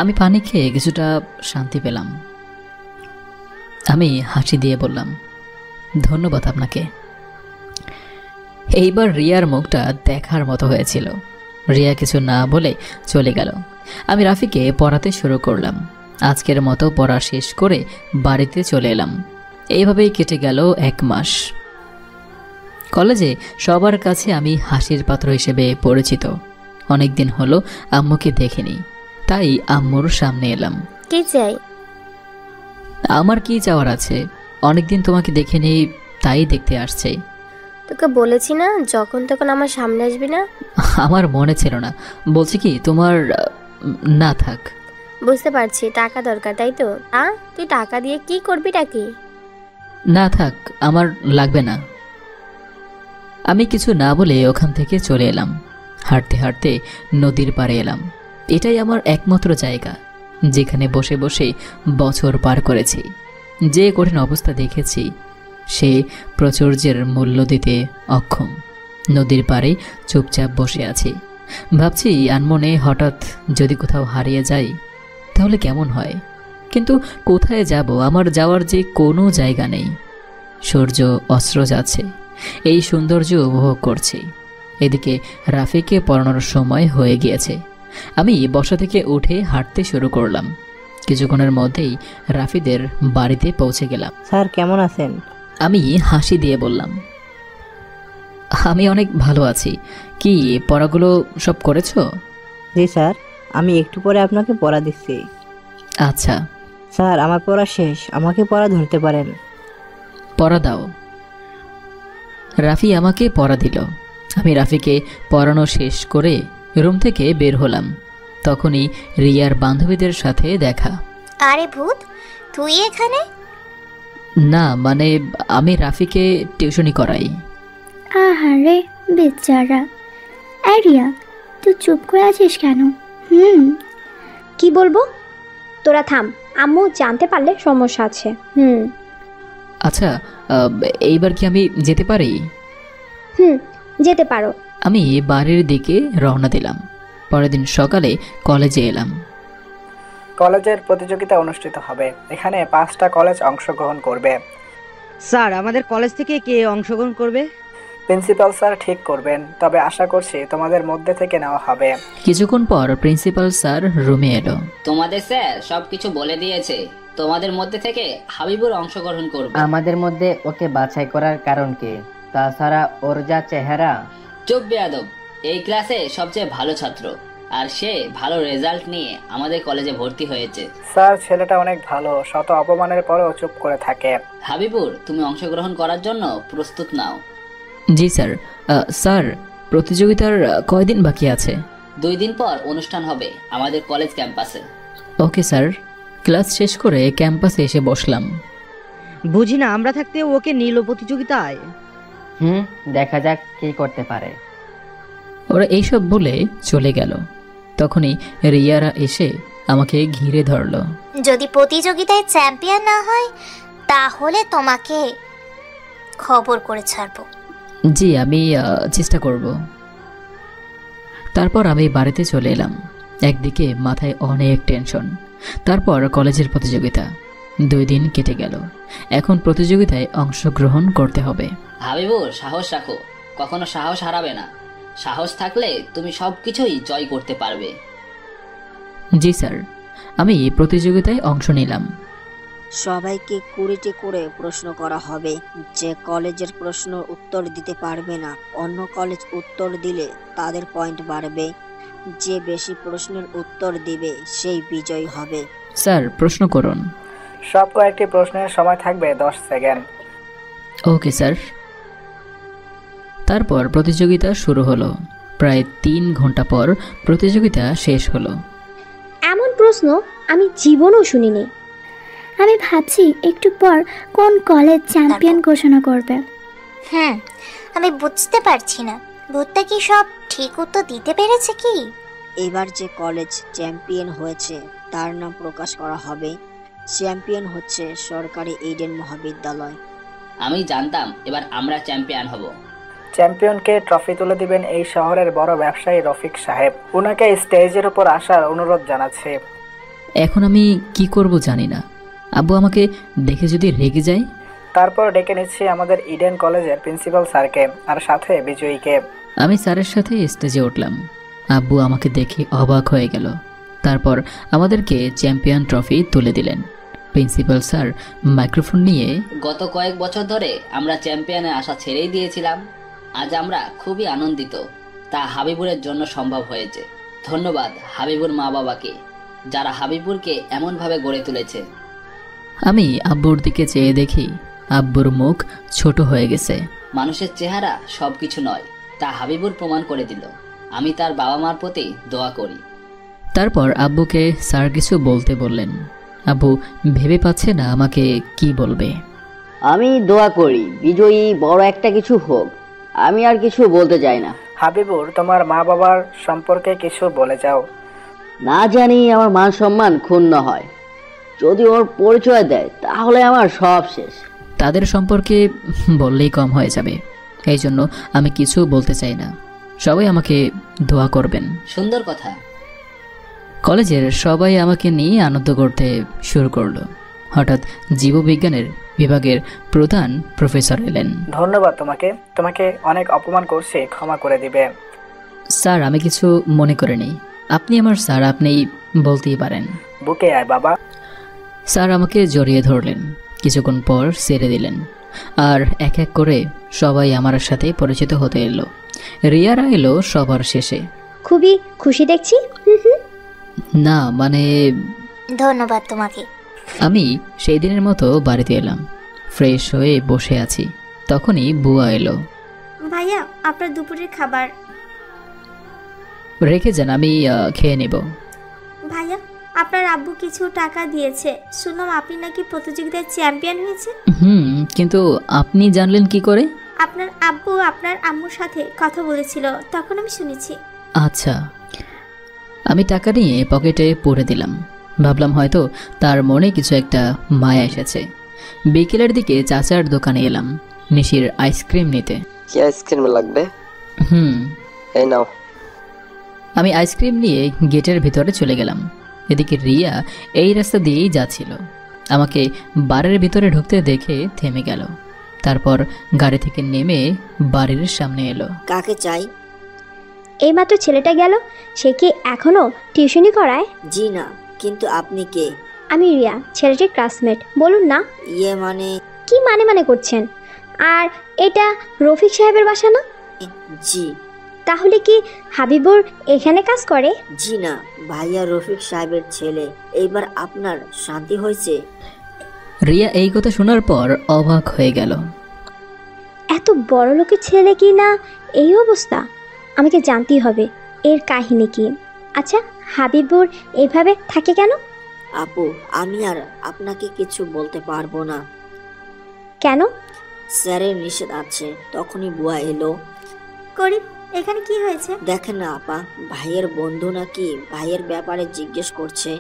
[SPEAKER 1] আমি পানি খেয়ে কিছুটা শান্তি পেলাম। আমি হাসি দিয়ে বললাম, ধন্যবাদ আপনাকে। এইবার রিয়ার মুখটা দেখার মতো হয়েছিল। রিয়া কিছু না বলে চলে গেল। আমি রাফিকে পড়াতে শুরু করলাম। আজকের মতো পড়া শেষ করে বাড়িতে চলে এলাম। এইভাবেই কেটে গেল 1 মাস। কলেজে সবার কাছে আমি হাসির পাত্র হিসেবে পরিচিত। অনেকদিন হলো আম্মুকে দেখিনি, তাই আম্মুর সামনে এলাম।
[SPEAKER 14] কি চাই?
[SPEAKER 1] আমার কি চাওয়ার আছে? অনেকদিন তোমাকে দেখিনি, তাই দেখতে আসছে।
[SPEAKER 14] তোকে বলেছি না যখন তখন আমার সামনে আসবি না।
[SPEAKER 1] আমার মনে ছিল না। বলছি কি, তোমার না থাক।
[SPEAKER 14] বুঝতে পারছি টাকা দরকার, তাই তো? তুই টাকা দিয়ে কি করবি? টাকি
[SPEAKER 1] না থাক, আমার লাগবে না। আমি কিছু না বলে ওখান থেকে চলে এলাম। হাঁটতে হাঁটতে নদীর পাড়ে এলাম। এটাই আমার একমাত্র জায়গা যেখানে বসে বসে বছর পার করেছি। যে কঠিন অবস্থা দেখেছি সে প্রাচুর্যের মূল্য দিতে অক্ষম। নদীর পাড়ে চুপচাপ বসে আছি। ভাবছি আনমনে হঠাৎ যদি কোথাও হারিয়ে যাই তাহলে কেমন হয়। কিন্তু কোথায় যাব? আমার যাওয়ার যে কোনো জায়গা নেই। সূর্য অস্ত্র যাচ্ছে, এই সৌন্দর্য উপভোগ করছি। এদিকে রাফিকে পড়ানোর সময় হয়ে গিয়েছে। আমি বসা থেকে উঠে হাঁটতে শুরু করলাম। কিছুক্ষণের মধ্যেই রাফিদের বাড়িতে পৌঁছে গেলাম।
[SPEAKER 15] স্যার কেমন আছেন?
[SPEAKER 1] আমি হাসি দিয়ে বললাম, আমি অনেক ভালো আছি। কি পড়াগুলো সব করেছো?
[SPEAKER 15] জি স্যার, আমি একটু পরে আপনাকে পড়া দিচ্ছি।
[SPEAKER 1] আচ্ছা
[SPEAKER 15] স্যার, আমার পড়া শেষ, আমাকে পড়া ধরতে পারেন।
[SPEAKER 1] পড়া দাও। রাফি আমাকে পড়া দিল। আমি রাফিকে পড়ানো শেষ করে রুম থেকে বের হলাম। তখনই রিয়ার বান্ধবীদের সাথে দেখা।
[SPEAKER 8] আরে ভূত, তুই এখানে?
[SPEAKER 1] না মানে আমি রাফিকে টিউশনি করাই।
[SPEAKER 7] আহারে বেচারা। রিয়া, তুই চুপ করে আছিস কেন? কি বলবো? তোরা থাম, আম্মু জানতে পারলে সমস্যা আছে।
[SPEAKER 1] আচ্ছা, এইবার কি আমি যেতে পারি?
[SPEAKER 7] যেতে পারো।
[SPEAKER 1] আমি বাড়ির দিকে রওনা দিলাম। পরের দিন সকালে কলেজে এলাম।
[SPEAKER 3] কলেজের প্রতিযোগিতা অনুষ্ঠিত হবে। এখানে 5টা কলেজ অংশগ্রহণ করবে।
[SPEAKER 15] স্যার, আমাদের কলেজ থেকে কে অংশগ্রহণ করবে?
[SPEAKER 3] প্রিন্সিপাল স্যার ঠিক করবেন, তবে আশা করছি তোমাদের মধ্যে থেকে নেওয়া হবে।
[SPEAKER 1] কিছুক্ষণ পর প্রিন্সিপাল স্যার রুমে এলো।
[SPEAKER 16] তোমাদের স্যার সবকিছু বলে দিয়েছে। তোমাদের মধ্যে থেকে হাবিবুর অংশগ্রহণ করবে।
[SPEAKER 4] আমাদের মধ্যে ওকে বাছাই করার কারণ কি? তাছাড়া ওর যা চেহারা।
[SPEAKER 16] চুপ বেয়াদব, এই ক্লাসে সবচেয়ে ভালো ছাত্র। আর সে ভালো রেজাল্ট নিয়ে আমাদের কলেজে ভর্তি হয়েছে।
[SPEAKER 3] স্যার, ছেলেটা অনেক ভালো, শত অপমানের পরেও চুপ করে থাকে।
[SPEAKER 16] হাবিবুর, তুমি অংশগ্রহণ করার জন্য প্রস্তুত নাও।
[SPEAKER 1] জি স্যার। স্যার, প্রতিযোগিতার কয়দিন বাকি আছে?
[SPEAKER 16] 2 দিন পর অনুষ্ঠান হবে আমাদের কলেজ ক্যাম্পাসে।
[SPEAKER 1] Okay sir. ক্লাস শেষ করে ক্যাম্পাসে এসে বসলাম।
[SPEAKER 15] বুঝি না, আমরা থাকতে ওকে নিল প্রতিযোগিতায়।
[SPEAKER 4] দেখা যাক কি করতে পারে।
[SPEAKER 1] ওরা এইসব বলে চলে গেল। তখনই রিয়ারা এসে আমাকে ঘিরে ধরলো।
[SPEAKER 8] যদি প্রতিযোগিতায় চ্যাম্পিয়ন না হয় তাহলে তোমাকে খবর করে ছাড়বো।
[SPEAKER 1] জি, আমি চেষ্টা করব। তারপর আমি বাড়িতে চলে এলাম। একদিকে মাথায় অনেক টেনশন, তারপর কলেজের প্রতিযোগিতা। 2 দিন কেটে গেল। এখন প্রতিযোগিতায় অংশগ্রহণ করতে হবে।
[SPEAKER 16] হাবিবুর, সাহস রাখো, কখনো সাহস হারাবে না। সাহস থাকলে তুমি সবকিছুই জয় করতে পারবে।
[SPEAKER 1] জি স্যার, আমি প্রতিযোগিতায় অংশ নিলাম।
[SPEAKER 5] সবাইকে 20টি করে প্রশ্ন করা হবে। যে কলেজের প্রশ্ন উত্তর দিতে পারবে না, অন্য কলেজ উত্তর দিলে তাদের পয়েন্ট বাড়বে। যে বেশি প্রশ্নের উত্তর দিবে সেই বিজয়ী হবে।
[SPEAKER 1] স্যার, প্রশ্ন করুন।
[SPEAKER 3] সব কয়েকটি প্রশ্নের সময় থাকবে 10 সেকেন্ড।
[SPEAKER 1] Okay sir. তারপর প্রতিযোগিতা শুরু হলো। প্রায় 3 ঘন্টা পর প্রতিযোগিতা শেষ হলো।
[SPEAKER 7] এমন প্রশ্ন আমি জীবনেও শুনিনি। আমি ভাবছি একটু পর কোন কলেজ চ্যাম্পিয়ন ঘোষণা করবে।
[SPEAKER 8] আমি বুঝতে পারছি না, ভূতটা কি সব ঠিক উত্তর দিতে পেরেছে কি?
[SPEAKER 5] এবার যে কলেজ চ্যাম্পিয়ন হয়েছে তার নাম প্রকাশ করা হবে। চ্যাম্পিয়ন হচ্ছে সরকারি ইডেন মহাবিদ্যালয়।
[SPEAKER 16] আমি জানতাম এবার আমরা চ্যাম্পিয়ন হব।
[SPEAKER 3] চ্যাম্পিয়নকে ট্রফি তুলে দিবেন এই শহরের বড় ব্যবসায়ী রফিক সাহেব। উনাকে স্টেজের উপর আসার অনুরোধ জানাচ্ছে।
[SPEAKER 1] এখন আমি কি করব জানি না। আব্বু আমাকে দেখে যদি রেগে যায়।
[SPEAKER 3] তারপর ডেকে নিচ্ছি আমাদের ইডেন কলেজের প্রিন্সিপাল স্যারকে আর সাথে বিজয়ীকে।
[SPEAKER 1] আমি স্যারের সাথে স্টেজে উঠলাম। আব্বু আমাকে দেখে অবাক হয়ে গেল। তারপর আমাদেরকে চ্যাম্পিয়ন ট্রফি তুলে দিলেন। প্রিন্সিপাল স্যার মাইক্রোফোন নিয়ে,
[SPEAKER 16] গত কয়েক বছর ধরে আমরা চ্যাম্পিয়নে আশা ছেড়েই দিয়েছিলাম। আজ আমরা খুবই আনন্দিত। তা হাবিবুরের জন্য সম্ভব হয়েছে। ধন্যবাদ হাবিবুর মা বাবাকে, যারা হাবিবুরকে এমনভাবে গড়ে তুলেছে।
[SPEAKER 1] আমি আব্বুর দিকে চেয়ে দেখি আব্বুর মুখ ছোট হয়ে গেছে।
[SPEAKER 16] মানুষের চেহারা সবকিছু নয়, তা হাবিবুর প্রমাণ করে দিল। আমি তার বাবা মার প্রতি দোয়া করি।
[SPEAKER 1] তারপর আব্বুকে স্যার কিছু বলতে বললেন। আব্বু ভেবে পাচ্ছে না আমাকে কি বলবে।
[SPEAKER 2] আমি দোয়া করি বিজয়ী বড় একটা কিছু হোক। আমি আর কিছু বলতে চাই না।
[SPEAKER 3] হাবিবুর, তোমার মা বাবার সম্পর্কে কিছু বলে যাও।
[SPEAKER 2] না জানি আমার মান সম্মান ক্ষুণ্ণ হয়। যদি ওর পরিচয় দেয় তাহলে আমার সব শেষ।
[SPEAKER 1] তাদের সম্পর্কে বললেই কম হয়ে যাবে, এই জন্য আমি কিছু বলতে চাই না। সবাই আমাকে দোয়া করবেন।
[SPEAKER 16] সুন্দর কথা।
[SPEAKER 1] কলেজের সবাই আমাকে নিয়ে আনন্দ করতে শুরু করলো। হঠাৎ জীববিজ্ঞানের বিভাগের প্রধান প্রফেসর এলেন।
[SPEAKER 3] ধন্যবাদ তোমাকে, তোমাকে অনেক অপমান করছি, ক্ষমা করে দিবে।
[SPEAKER 1] স্যার, আমি কিছু মনে করিনি। আপনি আমার স্যার, আপনি বলতেই পারেন।
[SPEAKER 3] বুকে আয় বাবা।
[SPEAKER 1] স্যার আমাকে জড়িয়ে ধরলেন। কিছুক্ষণ পর ছেড়ে দিলেন। আর এক এক করে সবাই আমার সাথে পরিচিত হতে এলো। রিয়ারা এলো সবার শেষে।
[SPEAKER 7] খুবই খুশি দেখছি।
[SPEAKER 1] না মানে
[SPEAKER 8] ধন্যবাদ তোমাকে।
[SPEAKER 1] আমি সেই দিনের মতো বাড়িতে এলাম। ফ্রেশ হয়ে বসে আছি, তখনই বুয়া এলো।
[SPEAKER 11] ভাইয়া, আপনার দুপুরের খাবার।
[SPEAKER 1] রেখে যান, আমি খেয়ে নেব।
[SPEAKER 11] ভাইয়া, আপনার আব্বু কিছু টাকা দিয়েছে। শুনলাম আপনি নাকি প্রতিযোগিতায় চ্যাম্পিয়ন হয়েছে।
[SPEAKER 1] কিন্তু আপনি জানলেন কি করে?
[SPEAKER 11] আপনার আব্বু আপনার আম্মুর সাথে কথা বলেছিল, তখন আমি শুনেছি।
[SPEAKER 1] আচ্ছা। আমি টাকা নিয়ে পকেটে পরে দিলাম। ভাবলাম হয়তো তার মনে কিছু একটা মায়া এসেছে। বিকেলের দিকে চাচার দোকানে এলাম নিশির আইসক্রিম নিতে।
[SPEAKER 12] কি আইসক্রিম লাগবে? এই নাও।
[SPEAKER 1] আমি আইসক্রিম নিয়ে গেটের ভিতরে চলে গেলাম। এদিকে রিয়া এই রাস্তা দিয়েই যাচ্ছিল। আমাকে বাড়ির ভিতরে ঢুকতে দেখে থেমে গেল। তারপর গাড়ি থেকে নেমে বাড়ির সামনে এলো।
[SPEAKER 5] কাকে চাই?
[SPEAKER 7] এইমাত্র ছেলেটা গেল, সে কি এখনো টিউশনি করায়?
[SPEAKER 5] জি না, কিন্তু আপনি কে?
[SPEAKER 7] আমি রিয়া, ছেলেটির ক্লাসমেট। বলুন না।
[SPEAKER 5] ইয়ে মানে?
[SPEAKER 7] কি মানে করছেন? আর এটা রফিক সাহেবের বাসা না?
[SPEAKER 5] জি।
[SPEAKER 7] তাহলে কি হাবিবুর এখানে কাজ করে?
[SPEAKER 5] জি না, ভাইয়া রফিক সাহেবের ছেলে। এইবার আপনার শান্তি হয়েছে?
[SPEAKER 1] রিয়া এই কথা শোনার পর অবাক হয়ে গেল।
[SPEAKER 7] এত বড় লোকের ছেলে কি না এই অবস্থা? আমাকে জানতেই হবে এর কাহিনী কি। আচ্ছা, হাবিবুর এভাবে থাকে কেন?
[SPEAKER 5] আপু, আমি আর আপনাকে কিছু বলতে পারবো না।
[SPEAKER 7] কেন?
[SPEAKER 5] স্যারের নিষেধ আছে। তখনই বুয়া এলো।
[SPEAKER 11] করিম, এখানে কি হয়েছে?
[SPEAKER 5] দেখেন না আপা, ভাইয়ের বন্ধু নাকি ভাইয়ের ব্যাপারে জিজ্ঞেস করছে।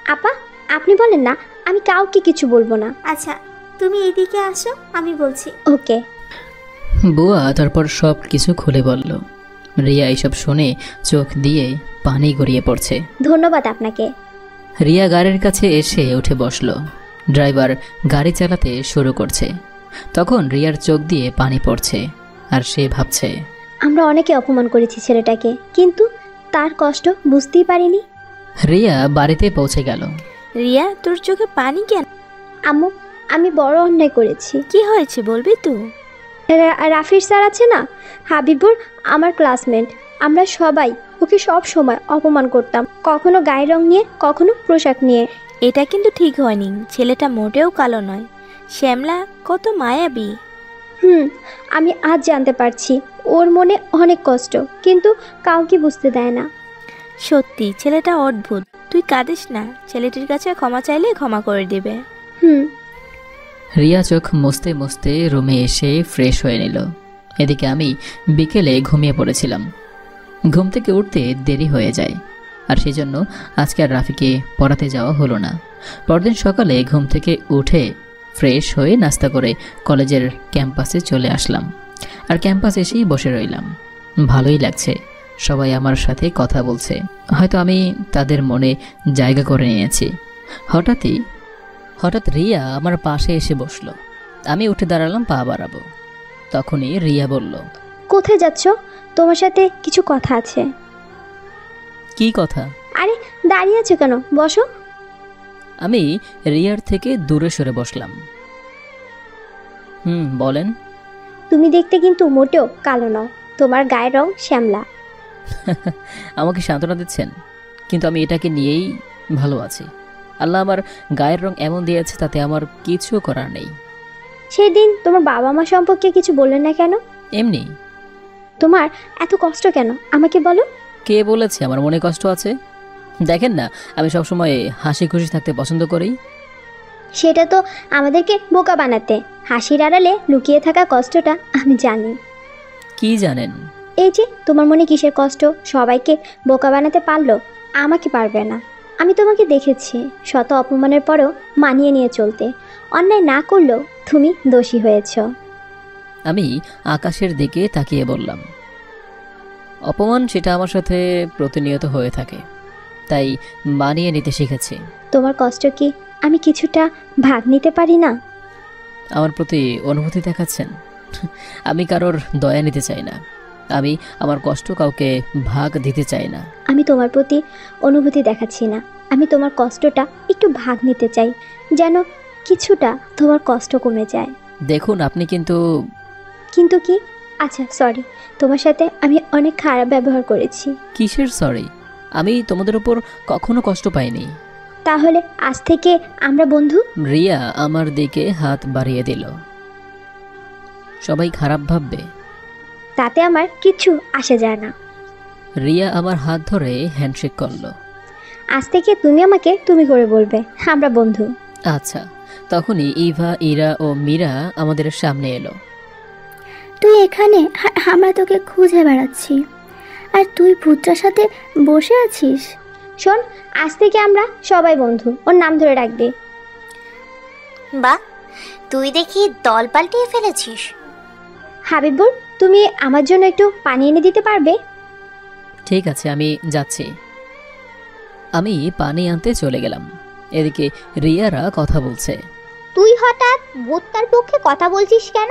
[SPEAKER 7] আপা, আপনি বলেন না, আমি কাউকে কিছু বলবো না।
[SPEAKER 11] আচ্ছা, তুমি এদিকে আসো, আমি বলছি।
[SPEAKER 7] ওকে।
[SPEAKER 1] বুয়া তারপর সব কিছু খুলে বলল। রিয়া এইসব শুনে চোখ দিয়ে পানি গড়িয়ে পড়ছে।
[SPEAKER 7] ধন্যবাদ আপনাকে।
[SPEAKER 1] রিয়া গাড়ির কাছে এসে উঠে বসলো। ড্রাইভার গাড়ি চালাতে শুরু করছে। তখন রিয়ার চোখ দিয়ে পানি পড়ছে আর সে ভাবছে,
[SPEAKER 7] আমরা অনেকে অপমান করেছি ছেলেটাকে, কিন্তু তার কষ্ট বুঝতেই পারিনি।
[SPEAKER 1] রিয়া বাড়িতে পৌঁছে গেল।
[SPEAKER 17] রিয়া, তোর চোখে পানি কেন?
[SPEAKER 7] আম্মু, আমি বড় অন্যায় করেছি।
[SPEAKER 17] কি হয়েছে বলবি তো?
[SPEAKER 7] রাফির স্যার আছে না, হাবিবুর আমার ক্লাসমেট। আমরা সবাই ওকে সব সময় অপমান করতাম, কখনো গায়ের রং নিয়ে, কখনো পোশাক নিয়ে।
[SPEAKER 17] এটা কিন্তু ঠিক হয়নি। ছেলেটা মোটেও কালো নয়। শ্যামলা কত মায়াবী।
[SPEAKER 7] আমি আজ জানতে পারছি ওর মনে অনেক কষ্ট, কিন্তু কাউকে বুঝতে দেয় না।
[SPEAKER 17] সত্যি ছেলেটা অদ্ভুত। তুই কাঁদিস না, ছেলেটির কাছে ক্ষমা চাইলে ক্ষমা করে দেবে।
[SPEAKER 1] রিয়া চোখ মুছতে মুছতে রুমে এসে ফ্রেশ হয়ে নিল। এদিকে আমি বিকেলে ঘুমিয়ে পড়েছিলাম। ঘুম থেকে উঠতে দেরি হয়ে যায়, আর সেই জন্য আজকে আর রাফিকে পড়াতে যাওয়া হলো না। পরদিন সকালে ঘুম থেকে উঠে ফ্রেশ হয়ে নাস্তা করে কলেজের ক্যাম্পাসে চলে আসলাম। আর ক্যাম্পাস এসেই বসে রইলাম। ভালোই লাগছে, সবাই আমার সাথে কথা বলছে। হয়তো আমি তাদের মনে জায়গা করে নিয়েছি। হঠাৎ রিয়া আমার পাশে এসে বসলো। আমি উঠে দাঁড়ালাম পা বাড়াবো। তখনই রিয়া বলল,
[SPEAKER 7] কোথায় যাচ্ছ? তোমার সাথে কিছু কথা আছে।
[SPEAKER 1] কি কথা?
[SPEAKER 7] আরে দাঁড়িয়ে আছো কেন, বসো।
[SPEAKER 1] আমি রিয়ার থেকে দূরে সরে বসলাম। বলেন।
[SPEAKER 7] তুমি দেখতে কিন্তু মোটেও কালো নও, তোমার গায়ের রং শ্যামলা।
[SPEAKER 1] আমাকে সান্ত্বনা দিচ্ছেন, কিন্তু আমি এটাকে নিয়েই ভালো আছি। আল্লাহ আমার গায়ের রং এমন দিয়েছে, তাতে আমার কিছু করার নেই।
[SPEAKER 7] সেদিন তোমার বাবা মা সম্পর্কে কিছু বললেন না কেন?
[SPEAKER 1] এমনি।
[SPEAKER 7] তোমার এত কষ্ট কেন আমাকে বলো।
[SPEAKER 1] কে বলেছে আমার মনে কষ্ট আছে? দেখেন না, আমি সবসময় হাসি খুশি থাকতে পছন্দ করি।
[SPEAKER 7] সেটা তো আমাদেরকে বোকা বানাতে। হাসির আড়ালে লুকিয়ে থাকা কষ্টটা আমি জানি।
[SPEAKER 1] কি জানেন?
[SPEAKER 7] এই যে তোমার মনে কিসের কষ্ট, সবাইকে বোকা বানাতে পারলো, আমাকে পারবে না। আমি তোমাকে দেখেছি শত অপমানের পরেও মানিয়ে নিয়ে চলতে। অন্যায় না করলেও তুমি দোষী হয়েছ।
[SPEAKER 1] আমি আকাশের দিকে তাকিয়ে বললাম, অপমান সেটা আমার সাথে প্রতিনিয়ত হয়ে থাকে, তাই মানিয়ে নিতে শিখেছি।
[SPEAKER 7] তোমার কষ্ট কি আমি কিছুটা ভাগ নিতে পারি না?
[SPEAKER 1] আমার প্রতি অনুভূতি দেখাচ্ছেন? আমি কারোর দয়া নিতে চাই না। আমি আমার কষ্ট কাউকে ভাগ দিতে চাই না।
[SPEAKER 7] আমি তোমার প্রতি অনুভূতি দেখাচ্ছি না, আমি তোমার কষ্টটা একটু ভাগ নিতে চাই, যেন কিছুটা তোমার কষ্ট কমে যায়।
[SPEAKER 1] দেখুন, আপনি কিন্তু
[SPEAKER 7] কি? আচ্ছা সরি, তোমার সাথে আমি অনেক খারাপ ব্যবহার করেছি।
[SPEAKER 1] কিসের সরি? আমি তোমাদের উপর কখনো কষ্ট পাইনি।
[SPEAKER 7] তাহলে আজ থেকে আমরা বন্ধু?
[SPEAKER 1] রিয়া আমার দিকে হাত বাড়িয়ে দিল। সবাই খারাপ ভাববে,
[SPEAKER 7] তাতে আমার কিছু আসে যায় না।
[SPEAKER 1] রিয়া আমার হাত ধরে হ্যান্ডশেক করলো।
[SPEAKER 7] আজ থেকে তুমি আমাকে তুমি করে বলবে, আমরা বন্ধু।
[SPEAKER 1] আচ্ছা। তখনই ইভা, ইরা ও মীরা আমাদের সামনে এলো।
[SPEAKER 7] তুই এখানে? আমরা তোকে খুঁজে বেড়াচ্ছি, আর তুই ভূতটার সাথে বসে আছিস। শোন, আজ থেকে আমরা সবাই বন্ধু, ওর নাম ধরে রাখবি।
[SPEAKER 8] বাহ, তুই দেখি দল পাল্টিয়ে ফেলেছিস।
[SPEAKER 7] হাবিবুর, তুমি আমার জন্য একটু পানি এনে দিতে পারবে?
[SPEAKER 1] ঠিক আছে, আমি যাচ্ছি। আমি পানি আনতে চলে গেলাম। এদিকে রিয়ারা কথা বলছে।
[SPEAKER 9] তুই হঠাৎ ভূতটার পক্ষে কথা বলছিস কেন?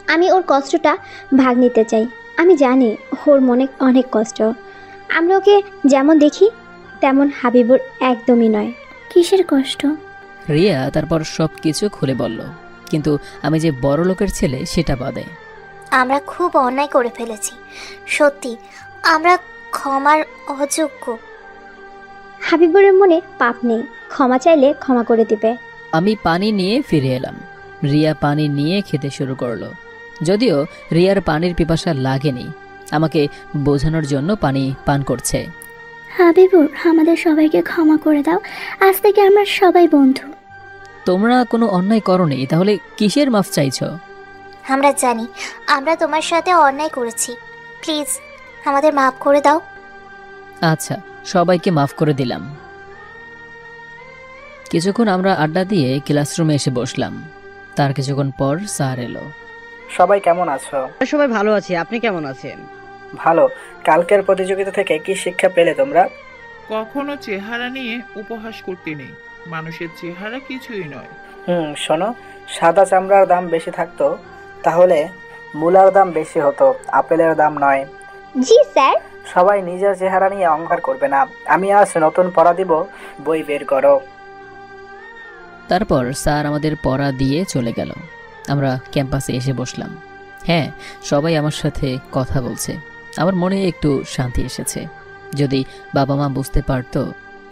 [SPEAKER 7] আমি ওর কষ্টটা ভাগ নিতে চাই। আমি জানি ওর মনে অনেক কষ্ট। আমরা ওকে যেমন দেখি তেমন হাবিবুর একদমই নয়। কিসের কষ্ট?
[SPEAKER 1] রিয়া তারপর সব কিছু খুলে বলল, কিন্তু আমি যে বড় লোকের ছেলে সেটা বাদে।
[SPEAKER 8] আমরা খুব অন্যায় করে ফেলেছি, সত্যি আমরা ক্ষমার অযোগ্য।
[SPEAKER 7] হাবিবুরের মনে পাপ নেই, ক্ষমা চাইলে ক্ষমা করে দিবে।
[SPEAKER 1] আমি পানি নিয়ে ফিরে এলাম। রিয়া পানি নিয়ে খেতে শুরু করলো। যদিও রিয়ার পানির পিপাসা লাগেনি, আমাকে বোঝানোর জন্য পানি পান করছে।
[SPEAKER 7] হাবিবুর, আমাদের সবাইকে ক্ষমা করে দাও, আজ থেকে আমরা সবাই বন্ধু।
[SPEAKER 1] তোমরা কোনো অন্যায় করোনি, তাহলে কিসের মাফ চাইছো?
[SPEAKER 8] আমরা জানি আমরা তোমার সাথে অন্যায় করেছি, প্লিজ আমাদের মাফ করে দাও।
[SPEAKER 1] আচ্ছা, সবাইকে মাফ করে দিলাম। কিছুক্ষণ আমরা আড্ডা দিয়ে ক্লাসরুমে এসে বসলাম। তার কিছুক্ষণ পর স্যার এলো।
[SPEAKER 3] সবাই কেমন আছো?
[SPEAKER 15] সবাই ভালো আছি, আপনি কেমন আছেন?
[SPEAKER 3] ভালো। কালকের প্রতিযোগিতা থেকে কি শিক্ষা পেলে তোমরা?
[SPEAKER 18] কখনো চেহারা নিয়ে উপহাস করতে নেই, মানুষের চেহারা কিছুই নয়।
[SPEAKER 3] শোনো, সাদা চামড়ার দাম বেশি থাকতো, তাহলে মূলার দাম বেশি হতো, আপেলের দাম নয়।
[SPEAKER 9] জি স্যার।
[SPEAKER 3] সবাই নিজের চেহারা নিয়ে অহংকার করবে না। আমি আজ নতুন পড়া দিব, বই বের করো।
[SPEAKER 1] তারপর স্যার আমাদের পড়া দিয়ে চলে গেল। আমরা ক্যাম্পাসে এসে বসলাম। হ্যাঁ, সবাই আমার সাথে কথা বলছে। আমার মনে একটু শান্তি এসেছে। যদি বাবা মা বুঝতে পারতো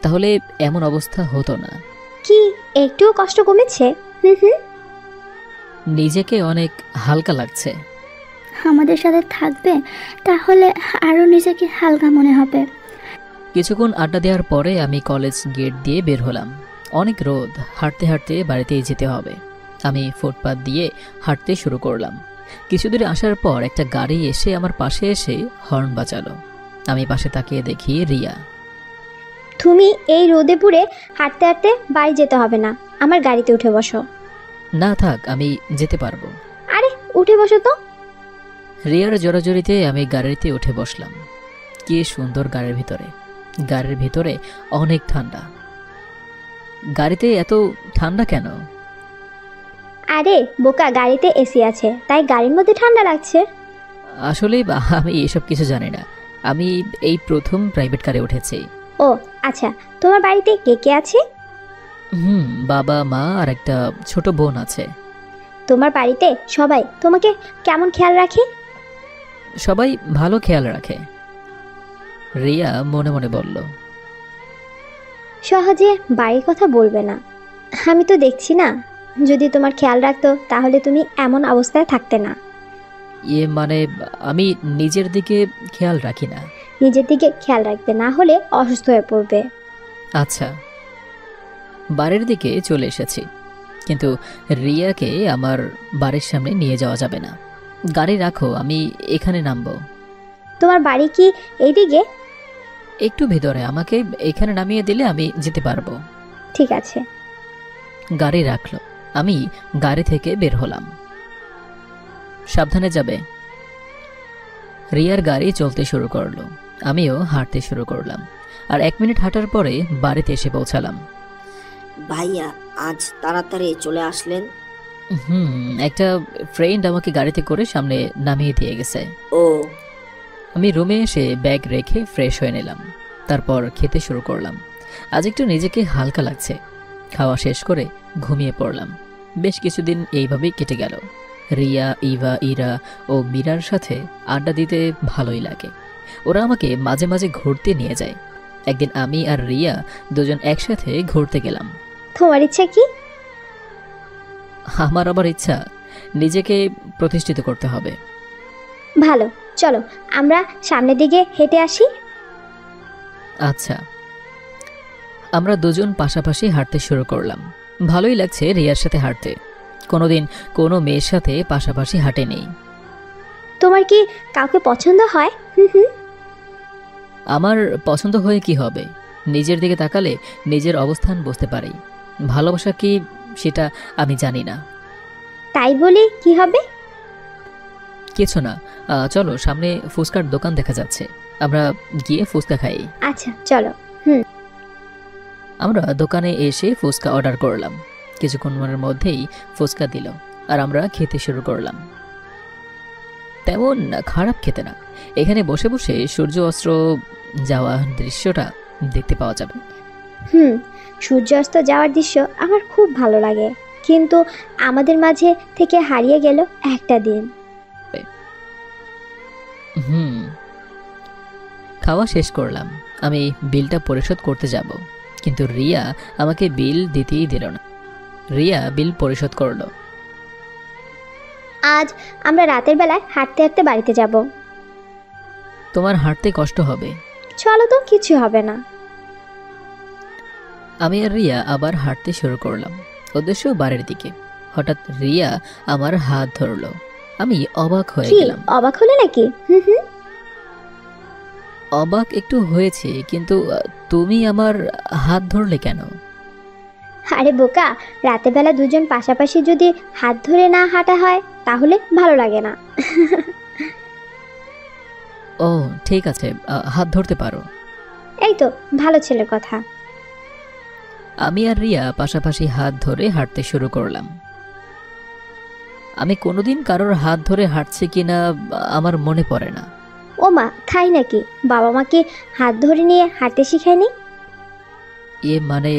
[SPEAKER 1] তাহলে এমন অবস্থা হতো না।
[SPEAKER 7] কি একটুও কষ্ট কমেছে?
[SPEAKER 1] নিজেকে অনেক হালকা লাগছে।
[SPEAKER 7] আমাদের সাথে থাকবে, তাহলে আরো নিজেকে হালকা মনে হবে।
[SPEAKER 1] কিছুক্ষণ আড্ডা দেওয়ার পরে আমি কলেজ গেট দিয়ে বের হলাম। অনেক রোদ, হাঁটতে হাঁটতে বাড়িতেই যেতে হবে। আমি ফুটপাত দিয়ে হাঁটতে শুরু করলাম। কিছু দূরে আসার পর একটা গাড়ি এসে আমার পাশে এসে হর্ন বাজালো। আমি পাশে তাকিয়ে দেখি রিয়া।
[SPEAKER 7] তুমি এই রোদে পুড়ে হাঁটতে হাঁটতে বাড়ি যেতে হবে না, আমার গাড়িতে উঠে বসো।
[SPEAKER 1] না থাক, আমি যেতে পারবো।
[SPEAKER 7] আরে উঠে বসো তো।
[SPEAKER 1] রিয়ার জোরাজোরিতে আমি গাড়িতে উঠে বসলাম। কি সুন্দর গাড়ির ভিতরে। গাড়ির ভিতরে অনেক ঠান্ডা। গাড়িতে এত ঠান্ডা কেন?
[SPEAKER 7] আরে বোকা, গাড়িতে এসি আছে, তাই গাড়ির মধ্যে ঠান্ডা লাগছে।
[SPEAKER 1] আসলে আমি এসব কিছু জানি না। আমি এই প্রথম প্রাইভেট কারে উঠেছি।
[SPEAKER 7] ও আচ্ছা, তোমার বাড়িতে কে কে আছে?
[SPEAKER 1] বাবা মা আর একটা ছোট বোন আছে।
[SPEAKER 7] তোমার বাড়িতে সবাই তোমাকে কেমন খেয়াল রাখে?
[SPEAKER 1] সবাই ভালো খেয়াল রাখে, রিয়া মনে মনে বলল।
[SPEAKER 7] সহজে বাড়ির কথা বলবে না। আমি তো দেখছি না, যদি তোমার খেয়াল রাখতো তাহলে তুমি এমন অবস্থায় থাকতে না।
[SPEAKER 1] মানে আমি নিজের দিকে খেয়াল রাখি না।
[SPEAKER 7] নিজের দিকে খেয়াল রাখবে, না হলে অসুস্থ হয়ে পড়বে।
[SPEAKER 1] আচ্ছা। বাড়ির দিকে চলে এসেছি, কিন্তু রিয়াকে আমার বাড়ির সামনে নিয়ে যাওয়া যাবে না। গাড়ি রাখো, আমি এখানে নামবো।
[SPEAKER 7] তোমার বাড়ি কি এইদিকে?
[SPEAKER 1] একটু ভেতরে, আমাকে এখানে নামিয়ে দিলে আমি যেতে পারবো।
[SPEAKER 7] ঠিক আছে।
[SPEAKER 1] গাড়ি রাখলো, আমি গাড়ি থেকে বের হলাম। সাবধানে যাবে। রিয়ার গাড়ি চলতে শুরু করলো, আমিও হাঁটতে শুরু করলাম। আর 1 মিনিট হাঁটার পরে বাড়িতে এসে পৌঁছালাম।
[SPEAKER 5] ভাইয়া আজ তাড়াতাড়ি চলে আসলেন?
[SPEAKER 1] একটা ফ্রেন্ড আমাকে গাড়িতে করে সামনে নামিয়ে দিয়ে গেছে।
[SPEAKER 5] ও।
[SPEAKER 1] আমি রুমে এসে ব্যাগ রেখে ফ্রেশ হয়ে নিলাম। তারপর খেতে শুরু করলাম। আজ একটু নিজেকে হালকা লাগছে। খাওয়া শেষ করে ঘুমিয়ে পড়লাম। বেশ কিছুদিন এইভাবেই কেটে গেল। রিয়া, ইভা, ইরা ও মীরার সাথে আড্ডা দিতে ভালোই লাগে। ওরা আমাকে মাঝে মাঝে ঘুরতে নিয়ে যায়। একদিন আমি আর রিয়া দুজন একসাথে ঘুরতে গেলাম।
[SPEAKER 7] তোমার ইচ্ছা কি?
[SPEAKER 1] আমার আবার ইচ্ছা নিজেকে প্রতিষ্ঠিত করতে হবে।
[SPEAKER 7] ভালো, চলো আমরা সামনের দিকে হেঁটে আসি।
[SPEAKER 1] আচ্ছা। আমরা দুজন পাশাপাশি হাঁটতে শুরু করলাম। ভালোই লাগছে রিয়ার সাথে হাঁটতে। কোনোদিন কোনো মেয়ের সাথে পাশাপাশি হাঁটেনি।
[SPEAKER 7] তোমার কি কাউকে পছন্দ হয়?
[SPEAKER 1] আমার পছন্দ হয়ে কি হবে? নিজের দিকে তাকালে নিজের অবস্থান বুঝতে পারি। ভালোবাসা কি সেটা আমি জানি না।
[SPEAKER 7] তাই বলে কি হবে?
[SPEAKER 1] কিছু না, চলো সামনে ফুচকার দোকান দেখা যাচ্ছে, আমরা গিয়ে ফুচকা খাই।
[SPEAKER 7] আচ্ছা চলো।
[SPEAKER 1] আমরা দোকানে এসে ফুচকা অর্ডার করলাম। কিছুক্ষণের মধ্যেই ফুচকা দিল আর আমরা খেতে শুরু করলাম। তেমন খারাপ খেতে না। এখানে বসে বসে সূর্য অস্ত যাওয়া দৃশ্যটা দেখতে পাওয়া যাবে।
[SPEAKER 7] সূর্যাস্ত যাওয়ার দৃশ্য আমার খুব ভালো লাগে, কিন্তু আমাদের মাঝে থেকে হারিয়ে গেল একটা দিন।
[SPEAKER 1] খাওয়া শেষ করলাম। আমি বিলটা পরিশোধ করতে যাব, কিন্তু রিয়া আমাকে বিল দিতেই দিল না। রিয়া বিল পরিশোধ করলো।
[SPEAKER 7] আজ আমরা রাতের বেলায় হাঁটতে হাঁটতে বাড়িতে যাব।
[SPEAKER 1] তোমার হাঁটতে কষ্ট হবে।
[SPEAKER 7] চলো তো, কিছু হবে না।
[SPEAKER 1] আমি আর রিয়া আবার হাঁটতে শুরু করলাম, উদ্দেশ্য বাড়ির দিকে। হঠাৎ রিয়া আমার হাত ধরলো। আমি অবাক হয়ে গেলাম।
[SPEAKER 7] অবাক হলে নাকি?
[SPEAKER 1] অবাক একটু হয়েছে, কিন্তু তুমি আমার হাত ধরলে কেন?
[SPEAKER 7] আরে বোকা, রাতের বেলা দুজন পাশাপাশি যদি হাত ধরে না হাঁটা হয় তাহলে ভালো লাগে না।
[SPEAKER 1] ও ঠিক আছে, হাত ধরতে পারো।
[SPEAKER 7] এই তো ভালো ছেলের কথা।
[SPEAKER 1] আমি আর রিয়া পাশাপাশি হাত ধরে হাঁটতে শুরু করলাম। আমি কোনোদিন কারোর হাত ধরে হাঁটছি কিনা আমার মনে পড়ে না।
[SPEAKER 7] ও মা, তাই নাকি? বাবা মাকে হাত ধরে নিয়ে হাঁটতে শিখায়নি?
[SPEAKER 1] মানে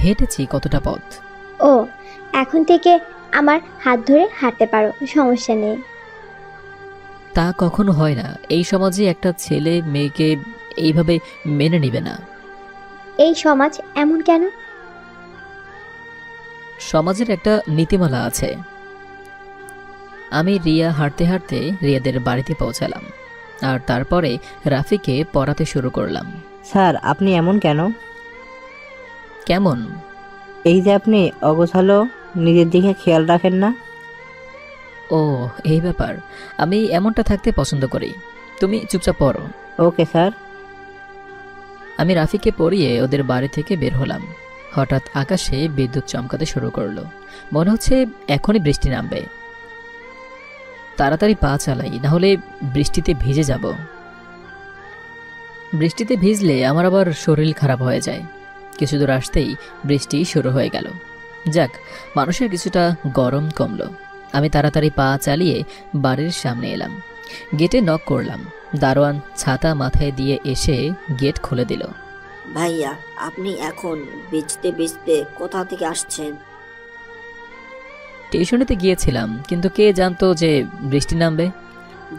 [SPEAKER 1] হেঁটেছি কতটা পথ।
[SPEAKER 7] ও, এখন থেকে আমার হাত ধরে হাঁটতে পারো, সমস্যা নেই।
[SPEAKER 1] তা কখনো হয় না। এই সমাজে একটা ছেলে মেয়েকে এইভাবে মেনে নিবে না।
[SPEAKER 7] এই সমাজ এমন কেন?
[SPEAKER 1] সমাজের একটা নীতিমালা আছে। আমি রিয়া হাঁটতে হাঁটতে রিয়াদের বাড়িতে পৌঁছালাম, আর তারপরে রাফিকে পড়াতে শুরু করলাম।
[SPEAKER 15] স্যার, আপনি এমন কেন?
[SPEAKER 1] কেমন?
[SPEAKER 15] এই যে আপনি অগোছালো, নিজের দিকে খেয়াল রাখেন না।
[SPEAKER 1] ও, এই ব্যাপার। আমি এমনটা থাকতে পছন্দ করি। তুমি চুপচাপ পড়ো।
[SPEAKER 15] Okay sir.
[SPEAKER 1] আমি রাফিকে পড়িয়ে ওদের বাড়ি থেকে বের হলাম। হঠাৎ আকাশে বিদ্যুৎ চমকাতে শুরু করলো। মনে হচ্ছে এখনই বৃষ্টি নামবে। তাড়াতাড়ি পা চালাই, না হলে বৃষ্টিতে ভিজে যাব। বৃষ্টিতে ভিজলে আমার আবার শরীর খারাপ হয়ে যায়। কিছু দূর আসতেই বৃষ্টি শুরু হয়ে গেল। যাক, মানুষের কিছুটা গরম কমলো। আমি তাড়াতাড়ি পা চালিয়ে বাড়ির সামনে এলাম। গেটে নক করলাম। দারোয়ান ছাতা মাথায় দিয়ে এসে গেট খুলে দিল।
[SPEAKER 5] ভাইয়া, আপনি এখন ভিজতে ভিজতে কোথা থেকে আসছেন?
[SPEAKER 1] টিউশনিতে গিয়েছিলাম, কিন্তু কে জানতো যে বৃষ্টি নামবে।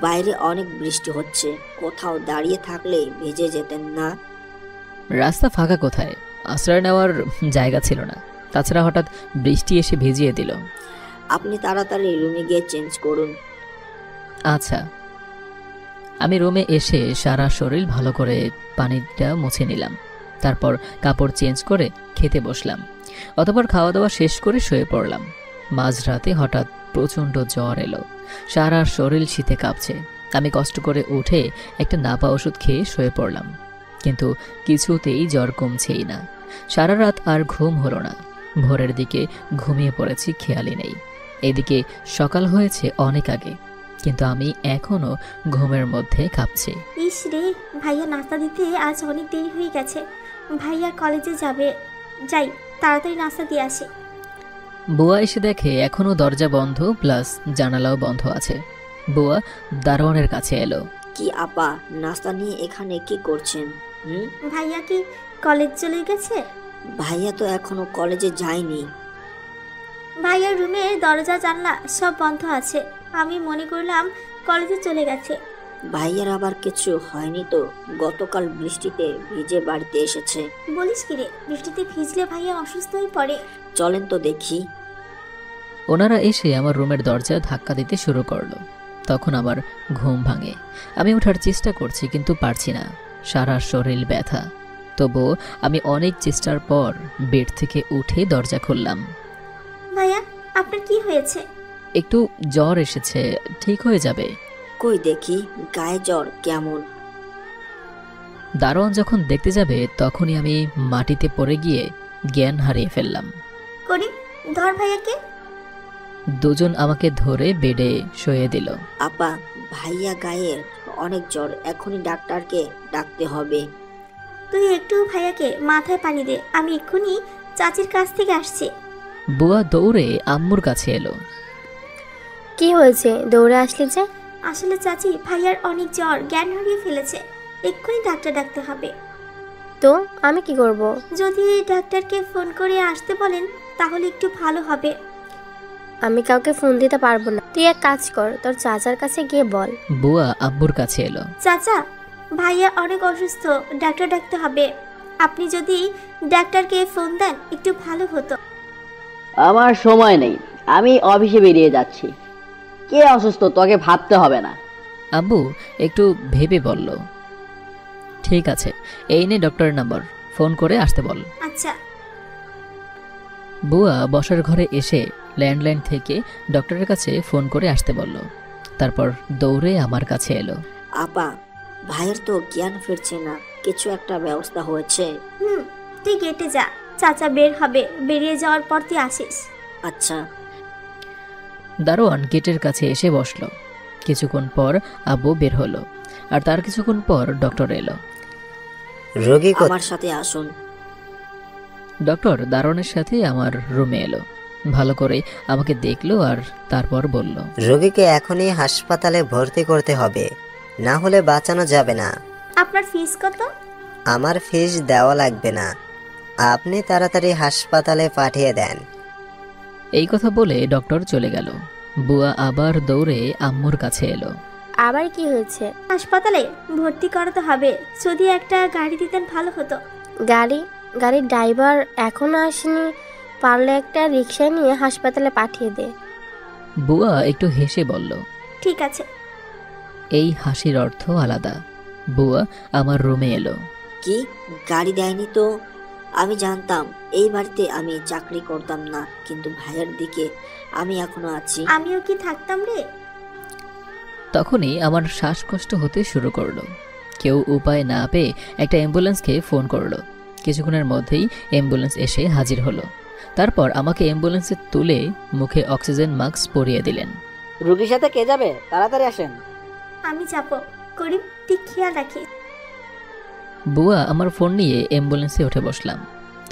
[SPEAKER 5] বাইরে অনেক বৃষ্টি হচ্ছে, কোথাও দাঁড়িয়ে থাকলে ভিজে যেতেন না?
[SPEAKER 1] রাস্তা ফাঁকা কোথায়, আশ্রয় নেওয়ার জায়গা ছিল না। তাছাড়া হঠাৎ বৃষ্টি এসে ভিজিয়ে দিল।
[SPEAKER 5] আপনি তাড়াতাড়ি রুমে গিয়ে চেঞ্জ করুন।
[SPEAKER 1] আচ্ছা। আমি রুমে এসে সারা শরীর ভালো করে পানিটা মুছে নিলাম। তারপর কাপড় চেঞ্জ করে খেতে বসলাম। অতঃপর খাওয়া দাওয়া শেষ করে শুয়ে পড়লাম। মাঝরাতে হঠাৎ প্রচণ্ড জ্বর এলো। সারা শরীর শীতে কাঁপছে। আমি কষ্ট করে উঠে একটা নাপা ওষুধ খেয়ে শুয়ে পড়লাম, কিন্তু কিছুতেই জ্বর কমছেই না। সারা রাত আর ঘুম হলো না। ভোরের দিকে ঘুমিয়ে পড়েছি, খেয়ালই নেই। এদিকে সকাল হয়েছে অনেক আগে, কিন্তু আমি এখনো ঘুমের মধ্যে কাঁপছি।
[SPEAKER 11] ইস রে, ভাইয়া নাস্তা দিতে আজ অনেক দেরি হয়ে গেছে। ভাইয়া কলেজে যাবে, যাই তাড়াতাড়ি নাস্তা দিয়ে আসে।
[SPEAKER 1] বুয়া এসে দেখে এখনো দরজা বন্ধ, প্লাস জানালাও বন্ধ আছে। বুয়া দারোয়ানের কাছে এলো।
[SPEAKER 5] কি আপা, নাস্তা নিয়ে এখানে কি করছেন?
[SPEAKER 11] ভাইয়া কি কলেজ চলে গেছে?
[SPEAKER 5] ভাইয়া তো এখনো কলেজে যায়নি।
[SPEAKER 11] ভাইয়ার রুমের দরজা জানলা সব বন্ধ আছে, আমি মনে করলাম কলেজে চলে গেছে।
[SPEAKER 5] ভাইয়ার আবার কিছু হয়নি তো? গতকাল বৃষ্টিতে ভিজে বাড়িতে এসেছে।
[SPEAKER 11] বলিস কি রে, বৃষ্টিতে ভিজলে ভাইয়া অসুস্থ হয়ে পড়ে।
[SPEAKER 5] চলেন তো দেখি।
[SPEAKER 1] ওনারা এসে আমার রুমের দরজা ধাক্কা দিতে শুরু করলো। তখন আমার ঘুম ভাঙে। আমি ওঠার চেষ্টা করছি, কিন্তু পারছি না। সারা শরীর ব্যথা। তবুও আমি অনেক চেষ্টার পর বেড থেকে উঠে দরজা খুললাম।
[SPEAKER 11] ভাইয়া, আপনার কি হয়েছে?
[SPEAKER 1] একটু জ্বর এসেছে, ঠিক হয়ে যাবে।
[SPEAKER 5] কই দেখি, গায়ে জ্বর কেমন?
[SPEAKER 1] দারোয়ান যখন দেখতে যাবে তখনই আমি মাটিতে পড়ে গিয়ে জ্ঞান হারিয়ে ফেললাম।
[SPEAKER 11] করি, ধর ভাইয়াকে।
[SPEAKER 1] দুজন আমাকে ধরে বেডে শুয়ে দিল।
[SPEAKER 5] আপা, ভাইয়া গায়ের অনেক জ্বর, এখনই ডাক্তারকে ডাকতে হবে।
[SPEAKER 11] তুই একটু ভাইয়াকে মাথায় পানি দে, আমি এক্ষুনি চাচির কাছ থেকে আসছি।
[SPEAKER 1] বুয়া দৌড়ে আম্মুর কাছে এলো।
[SPEAKER 14] কি হয়েছে, দৌড়ে আসলে যে?
[SPEAKER 11] আসলে চাচি, ভাইয়ার অনেক জ্বর, জ্ঞান হারিয়ে ফেলেছে, এক্ষুনি ডাক্তার ডাকতে হবে।
[SPEAKER 14] তো আমি কি করব?
[SPEAKER 11] যদি ডাক্তারকে ফোন করে আসতে বলেন তাহলে একটু ভালো হবে।
[SPEAKER 14] আমি কাউকে ফোন দিতে পারবো না। তুই এক কাজ কর, তোর চাচার কাছে গিয়ে বল।
[SPEAKER 1] বুয়া আব্বুর কাছে এলো।
[SPEAKER 11] চাচা, ভাইয়া অনেক অসুস্থ, ডাক্তার ডাকতে হবে। আপনি যদি ডাক্তারকে ফোন দেন একটু ভালো হতো।
[SPEAKER 2] আমার সময় নেই, আমি অফিসে বেরিয়ে যাচ্ছি। কে অসুস্থ তোকে ভাবতে হবে না।
[SPEAKER 1] আব্বু একটু ভেবে বলল, ঠিক আছে, এই নে ডক্টরের নাম্বার, ফোন করে আসতে বল।
[SPEAKER 11] আচ্ছা।
[SPEAKER 1] বুয়া বসার ঘরে এসে ল্যান্ডলাইন থেকে ডক্টরের কাছে ফোন করে আসতে বলল। তারপর দৌড়ে আমার কাছে এলো।
[SPEAKER 5] আপা, ভাইয়ের তো জ্ঞান ফিরছে না, কিছু একটা ব্যবস্থা হয়েছে?
[SPEAKER 11] তুই গেটে যা, চাচা বের হবে, বেরিয়ে যাওয়ার পর তুই আসিস।
[SPEAKER 5] আচ্ছা।
[SPEAKER 1] দারোয়ান গেটের কাছে এসে বসলো। কিছুক্ষণ পর আব্বু বের হলো, আর তার কিছুক্ষণ পর ডক্টর এলো।
[SPEAKER 5] রোগী আমার সাথে আসুন।
[SPEAKER 1] ডক্টর দারোয়ানের সাথে আমার রুমে এলো, ভালো করে আমাকে দেখলো আর তারপর বলল,
[SPEAKER 19] রোগীকে এখনই হাসপাতালে ভর্তি করতে হবে, না হলে বাঁচানো যাবে না।
[SPEAKER 11] আপনার ফিস কত?
[SPEAKER 19] আমার ফিস দেওয়া লাগবে না, আপনি তাড়াতাড়ি হাসপাতালে পাঠিয়ে দেন।
[SPEAKER 1] এই কথা বলে ডক্টর চলে গেল। বুয়া আবার দৌড়ে আম্মুর কাছে এলো।
[SPEAKER 14] আবার কি হয়েছে?
[SPEAKER 11] হাসপাতালে ভর্তি করাতে হবে, যদি একটা গাড়ি দিতেন ভালো হতো।
[SPEAKER 14] গাড়ির ড্রাইভার এখনো আসেনি, পারলে একটা রিক্সা নিয়ে হাসপাতালে পাঠিয়ে দে।
[SPEAKER 1] বুয়া একটু হেসে বলল,
[SPEAKER 11] ঠিক আছে।
[SPEAKER 1] এই হাসির অর্থ আলাদা। বুয়া আমার রুমে এলো।
[SPEAKER 5] কি গাড়ি দেয়নি তো? আমি জানতাম এই বাড়িতে আমি চাকরি করতাম না, কিন্তু ভাইয়ের দিকে আমি এখনো আছি।
[SPEAKER 11] আমিও কি থাকতাম রে?
[SPEAKER 1] তখনই আমার শ্বাসকষ্ট হতে শুরু করলো। কেউ উপায় না পেয়ে একটা অ্যাম্বুলেন্সকে ফোন করলো। কিছুক্ষণের মধ্যেই অ্যাম্বুলেন্স এসে হাজির হলো। তারপর আমাকে অ্যাম্বুলেন্সে তুলে মুখে অক্সিজেন মাস্ক পরিয়ে দিলেন।
[SPEAKER 13] রোগীর সাথে কে যাবে? তাড়াতাড়ি আসেন।
[SPEAKER 11] আমি যাব। করিম, তুই খেয়াল রাখিস।
[SPEAKER 1] বুয়া আমার ফোন নিয়ে অ্যাম্বুলেন্সে উঠে বসলাম।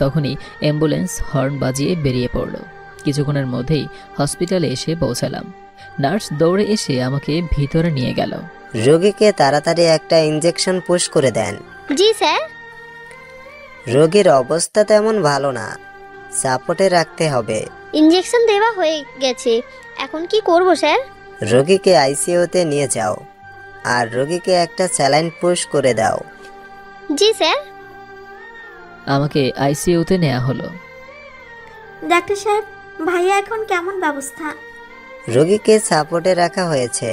[SPEAKER 1] তখনই অ্যাম্বুলেন্স হর্ন বাজিয়ে বেরিয়ে পড়ল। কিছুক্ষণের মধ্যেই হসপিটালে এসে পৌঁছালাম। নার্স দৌড়ে এসে আমাকে ভিতরে নিয়ে গেল।
[SPEAKER 19] রোগীকে তাড়াতাড়ি একটা ইনজেকশন পুশ করে দেন।
[SPEAKER 8] জি স্যার।
[SPEAKER 19] রোগীর অবস্থা তেমন ভালো না, সাপোর্টে রাখতে হবে।
[SPEAKER 8] ইনজেকশন দেওয়া হয়ে গেছে, এখন কি করব স্যার?
[SPEAKER 19] রোগীকে আইসিইউতে নিয়ে যাও, আর রোগীকে একটা স্যালাইন পুশ করে দাও।
[SPEAKER 8] জি স্যার।
[SPEAKER 1] আমাকে আইসিইউতে নেওয়া হলো।
[SPEAKER 11] ডাক্তার সাহেব, ভাইয়া এখন কেমন ব্যবস্থা?
[SPEAKER 19] রোগীকে সাপোর্টে রাখা হয়েছে।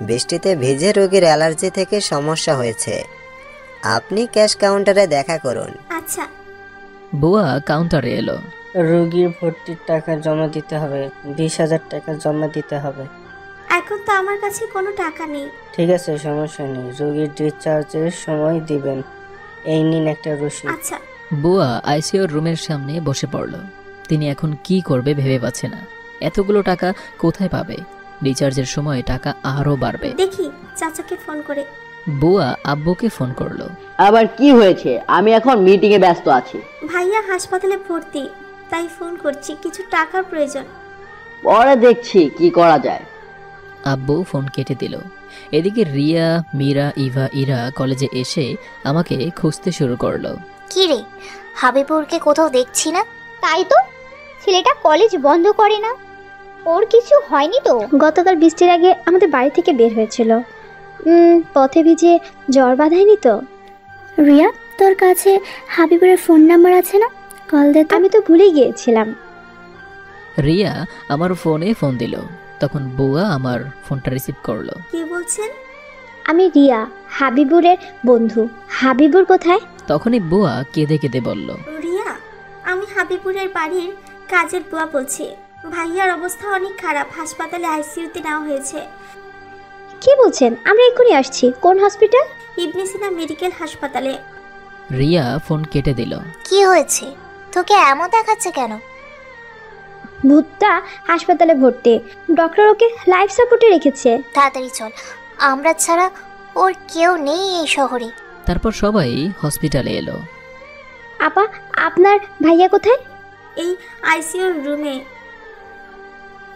[SPEAKER 19] বৃষ্টিতে ভিজে রোগীর অ্যালার্জি থেকে সমস্যা হয়েছে। আপনি ক্যাশ কাউন্টারে দেখা করুন।
[SPEAKER 11] আচ্ছা।
[SPEAKER 1] বুয়া কাউন্টারে এলো।
[SPEAKER 20] রোগীর ভর্তির টাকা জমা দিতে হবে, 20,000 টাকা জমা দিতে হবে।
[SPEAKER 11] এখন তো আমার কাছে কোনো টাকা নেই।
[SPEAKER 20] ঠিক আছে, সমস্যা নেই, রোগীর ডিসচার্জের সময় দিবেন। এই নিন একটা রসিদ।
[SPEAKER 11] আচ্ছা।
[SPEAKER 1] বুয়া আইসিইউর রুমের সামনে বসে পড়ল। তিনি এখন কি করবে ভেবে পাচ্ছে না। এতগুলো টাকা কোথায় পাবে? ডিসচার্জের সময় টাকা আরো বাড়বে।
[SPEAKER 11] দেখি চাচাকে ফোন করে।
[SPEAKER 1] বুয়া আব্বুকে ফোন করলো।
[SPEAKER 2] আবার কি হয়েছে? আমি এখন মিটিং এ ব্যস্ত আছি।
[SPEAKER 11] ভাইয়া হাসপাতালে ভর্তি, তাই ফোন করছি, কিছু টাকার প্রয়োজন।
[SPEAKER 2] পরে দেখছি কি করা যায়।
[SPEAKER 1] আব্বু ফোন কেটে দিল। এদিকে রিয়া, মীরা, ইভা, ইরা কলেজে এসে আমাকে খুঁজতে শুরু করলো।
[SPEAKER 8] কি রে, হাবিবুরকে কোথাও দেখছি না।
[SPEAKER 9] তাই তো, ছেলেটা কলেজ বন্ধ করে না। ওর কিছু হয়নি তো?
[SPEAKER 7] গতকাল বৃষ্টির আগে আমাদের বাড়ি থেকে বের হয়েছিল। পথে ভিজে জ্বর বাঁধায়নি তো? রিয়া, তোর কাছে হাবিবুরের ফোন নাম্বার আছে না? কল দে তো। আমি তো ভুলে গিয়েছিলাম।
[SPEAKER 1] রিয়া আমার ফোনে ফোন দিল। তখন বুয়া আমার ফোনটা রিসিভ করলো।
[SPEAKER 11] কি বলছেন?
[SPEAKER 7] আমি রিয়া, হাবিবুরের বন্ধু। হাবিবুর কোথায়?
[SPEAKER 1] তখনই বুয়া কেঁদে কেঁদে বলল,
[SPEAKER 11] রিয়া, আমি হাবিবুরের বাড়ির কাজের বুয়া বলছি। ভাইয়ার অবস্থা অনেক খারাপ, হাসপাতালে আইসিইউতে নেওয়া হয়েছে।
[SPEAKER 7] কি বলছেন? আমরা এক্ষুনি আসছি। কোন হসপিটাল?
[SPEAKER 11] ইবনে সিনা মেডিকেল হাসপাতালে।
[SPEAKER 1] রিয়া ফোন কেটে দিল।
[SPEAKER 8] কি হয়েছে? তোকে এমন দেখাচ্ছে কেন?
[SPEAKER 7] ভূতটা হাসপাতালে ভর্তি, ডক্টর ওকে লাইফ সাপোর্টে রেখেছে।
[SPEAKER 8] তাড়াতাড়ি চল, আমরা ছাড়া ওর কেউ নেই এই শহরে।
[SPEAKER 1] তারপর সবাই হসপিটালে এলো।
[SPEAKER 7] আপা, আপনার ভাইয়া কোথায়?
[SPEAKER 11] এই আইসিইউর রুমে।